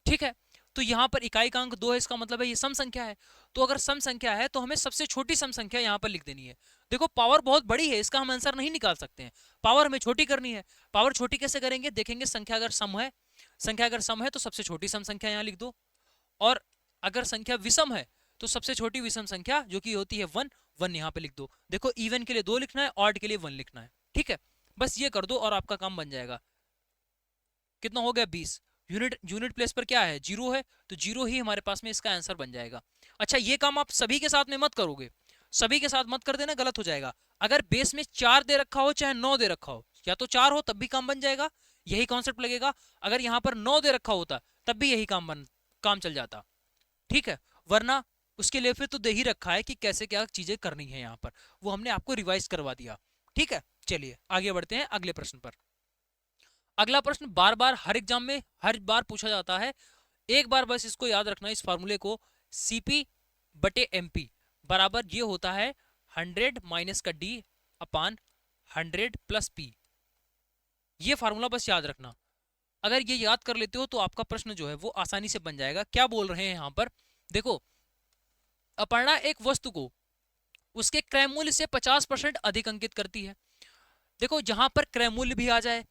ठीक है। तो यहाँ पर इकाई का अंक 2 है, इसका मतलब है ये सम संख्या है। तो अगर सम संख्या है तो हमें सबसे छोटी सम संख्या यहाँ पर लिख देनी है। देखो पावर बहुत बड़ी है, इसका हम आंसर नहीं निकाल सकते हैं, पावर हमें छोटी करनी है। पावर छोटी कैसे करेंगे, देखेंगे संख्या अगर सम है, संख्या अगर सम है तो सबसे छोटी सम संख्या यहाँ लिख दो, और अगर संख्या विषम है तो सबसे छोटी विषम संख्या जो कि होती है 1, 1 यहाँ पे लिख दो। देखो इवन के लिए 2 लिखना है, ऑड के लिए 1 लिखना है, ठीक है। बस ये कर दो और आपका काम बन जाएगा। कितना हो गया, 20। यूनिट प्लेस पर क्या है, 0 है, तो 0 ही हमारे पास में इसका आंसर बन जाएगा। अच्छा ये काम आप सभी के साथ में मत करोगे, सभी के साथ मत कर देना, गलत हो जाएगा। अगर बेस में 4 दे रखा हो चाहे 9 दे रखा हो, या तो 4 हो तब भी काम बन जाएगा, यही कॉन्सेप्ट लगेगा। अगर यहाँ पर 9 दे रखा होता तब भी यही काम चल जाता, ठीक है। वरना उसके लिए फिर तो दे ही रखा है कि कैसे क्या चीजें करनी है, यहाँ पर वो हमने आपको रिवाइज करवा दिया, ठीक है। चलिए आगे बढ़ते हैं अगले प्रश्न पर। अगला प्रश्न बार बार हर एग्जाम में हर बार पूछा जाता है, एक बार बस इसको याद रखना, इस फार्मूले को, सीपी बटे एमपी बराबर ये होता है 100 माइनस का डी अपान 100 प्लस पी। ये फार्मूला बस याद रखना, अगर ये याद कर लेते हो तो आपका प्रश्न जो है वो आसानी से बन जाएगा। क्या बोल रहे हैं यहाँ पर, देखो अपर्णा एक वस्तु को उसके क्रय मूल्य से 50% अधिक अंकित करती है। देखो जहां पर क्रय मूल्य भी आ जाए,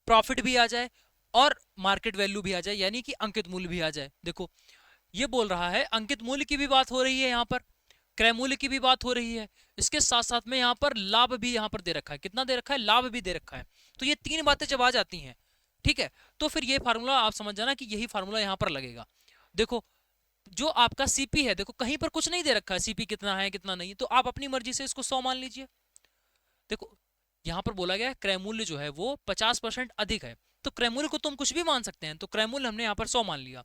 प्रॉफिट भी आ जाए और मार्केट वैल्यू भी आ जाए, यानी कि अंकित मूल्य भी आ जाए। देखो ये बोल रहा है अंकित मूल्य की भी बात हो रही है, यहाँ पर क्रय मूल्य की भी बात हो रही है, इसके साथ साथ में यहाँ पर लाभ भी यहाँ पर दे रखा है। कितना दे रखा है, लाभ भी दे रखा है। तो ये 3 बातें जब आ जाती हैं, ठीक है, तो फिर ये फार्मूला आप समझ जाना कि यही फार्मूला यहाँ पर लगेगा। देखो जो आपका सीपी है, देखो कहीं पर कुछ नहीं दे रखा है सीपी कितना है कितना नहीं, तो आप अपनी मर्जी से इसको 100 मान लीजिए। देखो यहाँ पर बोला गया क्रय मूल्य जो है वो 50% अधिक है, तो क्रय मूल्य को तुम कुछ भी मान सकते हैं, तो क्रय मूल्य हमने यहाँ पर 100 मान लिया।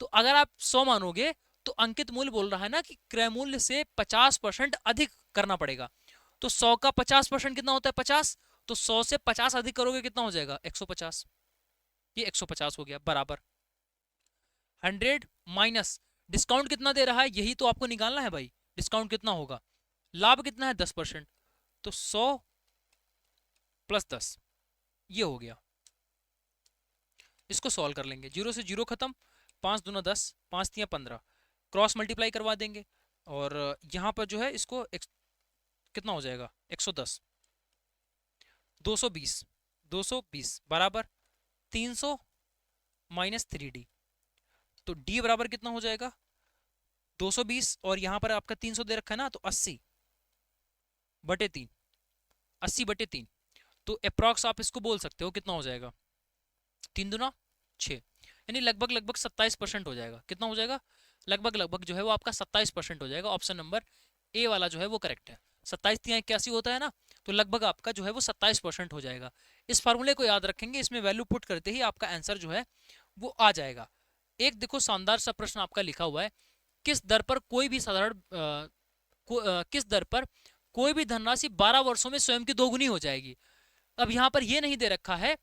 तो अगर आप 100 मानोगे तो अंकित मूल्य बोल रहा है ना कि क्रय मूल्य से 50% अधिक करना पड़ेगा। तो 100 का 50% कितना होता है, 50। तो 100 से 50 अधिक करोगे कितना हो जाएगा, 150। ये 150 हो गया बराबर 100 माइनस डिस्काउंट कितना दे रहा है, यही तो आपको निकालना है भाई। डिस्काउंट कितना होगा, लाभ कितना है 10%, तो 100 प्लस 10 ये हो गया। इसको सॉल्व कर लेंगे, 0 से 0 खत्म, 5 दूना 10, 5 तियां 15, क्रॉस मल्टीप्लाई करवा देंगे और यहाँ पर जो है इसको कितना हो जाएगा 110, 220, 220 बराबर 300 माइनस 3d, तो d बराबर कितना हो जाएगा 220 और यहाँ पर आपका 300 दे रखा है ना, तो 80/3, 80/3, तो अप्रॉक्स आप इसको बोल सकते हो कितना हो जाएगा 3 दूना 6, यानी लगभग लगभग 27% हो जाएगा। कितना हो जाएगा लगभग लगभग जो है वो आपका 27% हो जाएगा। ऑप्शन नंबर ए वाला जो है वो करेक्ट है। 27×81 होता है ना, तो लगभग आपका जो है वो 27% हो जाएगा। इस फार्मूले को याद रखेंगे, इसमें वैल्यू पुट करते ही आपका आंसर जो है वो आ जाएगा। एक देखो शानदार सा प्रश्न आपका लिखा हुआ है, किस दर पर कोई भी किस दर पर कोई भी धनराशि 12 वर्षों में स्वयं की दोगुनी हो जाएगी। अब यहाँ पर ये नहीं दे रखा है,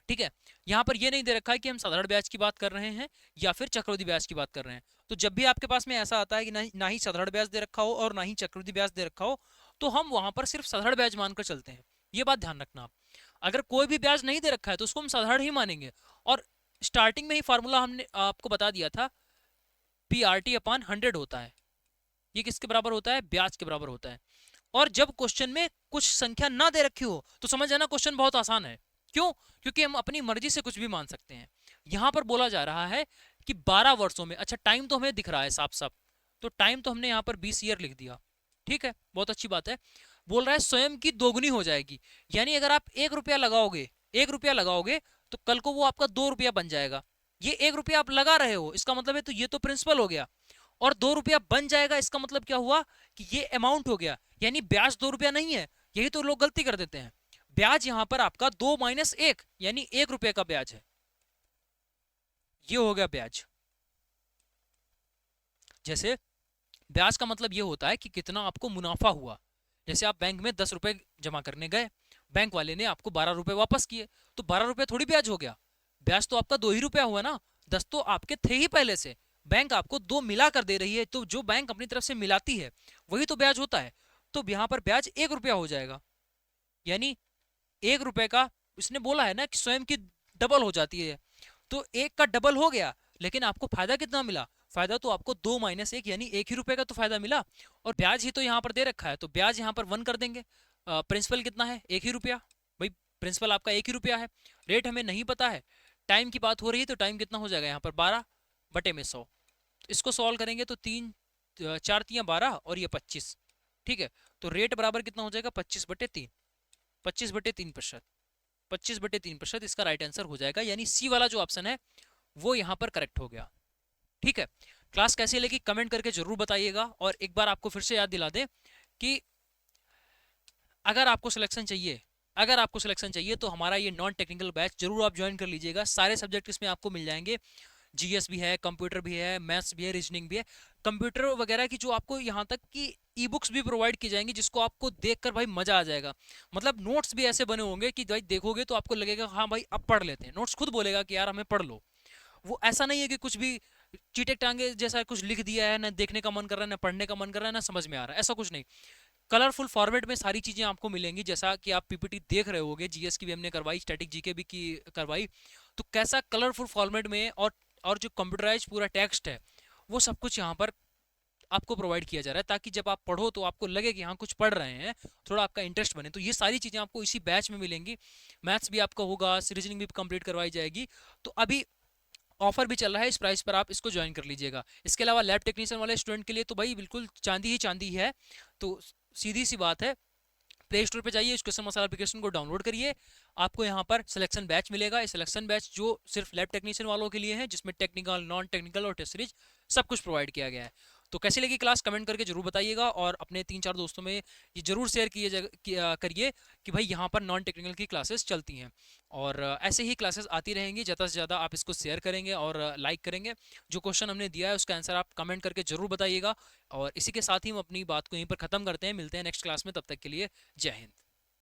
ठीक है, यहाँ पर ये नहीं दे रखा है कि हम साधारण ब्याज की बात कर रहे हैं या फिर चक्रवृद्धि ब्याज की बात कर रहे हैं। तो जब भी आपके पास में ऐसा आता है कि ना ही साधारण ब्याज दे रखा हो और ना ही चक्रवृद्धि ब्याज दे रखा हो, तो हम वहां पर सिर्फ साधारण ब्याज मानकर चलते हैं। ये बात ध्यान रखना आप। अगर कोई भी ब्याज नहीं दे रखा है तो उसको हम साधारण ही मानेंगे। और स्टार्टिंग में ही फॉर्मूला हमने आपको बता दिया था, PRT/100 होता है। ये किसके बराबर होता है, ब्याज के बराबर होता है। और जब क्वेश्चन में कुछ संख्या ना दे रखी हो तो समझ जाना क्वेश्चन बहुत आसान है। क्यों? क्योंकि हम अपनी मर्जी से कुछ भी मान सकते हैं। यहां पर बोला जा रहा है कि 12 वर्षों में, अच्छा टाइम तो हमें दिख रहा है साफ साफ, तो टाइम तो हमने यहाँ पर 20 ईयर लिख दिया, ठीक है, बहुत अच्छी बात है। बोल रहा है स्वयं की दोगुनी हो जाएगी, यानी अगर आप 1 रुपया लगाओगे, 1 रुपया लगाओगे तो कल को वो आपका 2 रुपया बन जाएगा। ये 1 रुपया आप लगा रहे हो, इसका मतलब है तो ये तो प्रिंसिपल हो गया, और 2 रुपया बन जाएगा, इसका मतलब क्या हुआ कि ये अमाउंट हो गया, यानी ब्याज 2 रुपया नहीं है। यही तो लोग गलती कर देते हैं। ब्याज यहां पर आपका 2 - 1 यानी 1 रुपये का ब्याज है, ये हो गया ब्याज। जैसे ब्याज का मतलब ये होता है कि कितना आपको मुनाफा हुआ। जैसे आप बैंक में 10 रुपए जमा करने गए, बैंक वाले ने आपको 12 रुपए वापस किए, तो 12 रुपए थोड़ी ब्याज हो गया, ब्याज तो आपका 2 ही रुपया हुआ ना, 10 तो आपके थे ही पहले से, बैंक आपको 2 मिला कर दे रही है, तो जो बैंक अपनी तरफ से मिलाती है वही तो ब्याज होता है। तो यहाँ पर ब्याज 1 रुपया हो जाएगा, यानी 1 रुपए का, इसने बोला है ना कि स्वयं की डबल हो जाती है, तो 1 का डबल हो गया, लेकिन आपको फायदा कितना मिला, फायदा तो आपको 2 - 1 यानी 1 ही रुपए का तो फायदा मिला। और ब्याज ही तो यहाँ पर दे रखा है, तो ब्याज यहाँ पर 1 कर देंगे। प्रिंसिपल कितना है, 1 ही रुपया, भाई प्रिंसिपल आपका 1 ही रुपया है। रेट हमें नहीं पता है, टाइम की बात हो रही है, तो टाइम कितना हो जाएगा यहाँ पर 12/100। इसको सॉल्व करेंगे तो 3 4 3 12 और ये 25, ठीक है, तो रेट बराबर कितना हो जाएगा 25/3, 25/3%, 25/3% इसका राइट आंसर हो जाएगा, यानी सी वाला जो ऑप्शन है वो यहाँ पर करेक्ट हो गया। ठीक है, क्लास कैसी लगी कमेंट करके जरूर बताइएगा। और एक बार आपको फिर से याद दिला दें कि अगर आपको सिलेक्शन चाहिए, अगर आपको सिलेक्शन चाहिए तो हमारा ये नॉन टेक्निकल बैच जरूर आप ज्वाइन कर लीजिएगा। सारे सब्जेक्ट इसमें आपको मिल जाएंगे, जीएस भी है, कंप्यूटर भी है, मैथ्स भी है, रीजनिंग भी है, कंप्यूटर वगैरह की जो आपको यहाँ तक कि ई बुक्स भी प्रोवाइड की जाएंगी, जिसको आपको देखकर भाई मजा आ जाएगा। मतलब नोट्स भी ऐसे बने होंगे कि भाई देखोगे तो आपको लगेगा हाँ भाई अब पढ़ लेते हैं, नोट्स खुद बोलेगा कि यार हमें पढ़ लो। वो ऐसा नहीं है कि कुछ भी चीटे टांगे जैसा कुछ लिख दिया है, ना देखने का मन कर रहा है, ना पढ़ने का मन कर रहा है, ना समझ में आ रहा है, ऐसा कुछ नहीं। कलरफुल फॉर्मेट में सारी चीजें आपको मिलेंगी, जैसा कि आप पीपीटी देख रहे होगे, जीएस की भी हमने करवाई, स्टैटिक जीके भी की करवाई, तो कैसा कलरफुल फॉर्मेट में और जो कंप्यूटराइज पूरा टेक्स्ट है वो सब कुछ यहाँ पर आपको प्रोवाइड किया जा रहा है, ताकि जब आप पढ़ो तो आपको लगे कि हाँ कुछ पढ़ रहे हैं, थोड़ा आपका इंटरेस्ट बने। तो ये सारी चीजें आपको इसी बैच में मिलेंगी। मैथ्स भी आपका होगा, रीजनिंग भी कंप्लीट करवाई जाएगी। तो अभी ऑफर भी चल रहा है, इस प्राइस पर आप इसको ज्वाइन कर लीजिएगा। इसके अलावा लैब टेक्नीशियन वाले स्टूडेंट के लिए तो भाई बिल्कुल चांदी ही चांदी है। तो सीधी सी बात है, प्ले स्टोर पे जाइए, इस क्वेश्चन मसाला एप्लीकेशन को डाउनलोड करिए, आपको यहाँ पर सिलेक्शन बैच मिलेगा। इस सिलेक्शन बैच जो सिर्फ लैब टेक्नीशियन वालों के लिए है, जिसमें टेक्निकल, नॉन टेक्निकल और टेस्ट सीरीज सब कुछ प्रोवाइड किया गया है। तो कैसी लगी क्लास कमेंट करके जरूर बताइएगा, और अपने 3-4 दोस्तों में ये जरूर शेयर करिए कि भाई यहाँ पर नॉन टेक्निकल की क्लासेस चलती हैं। और ऐसे ही क्लासेस आती रहेंगी, ज़्यादा से ज़्यादा आप इसको शेयर करेंगे और लाइक करेंगे। जो क्वेश्चन हमने दिया है उसका आंसर आप कमेंट करके जरूर बताइएगा। और इसी के साथ ही हम अपनी बात को यहीं पर ख़त्म करते हैं, मिलते हैं नेक्स्ट क्लास में, तब तक के लिए जय हिंद।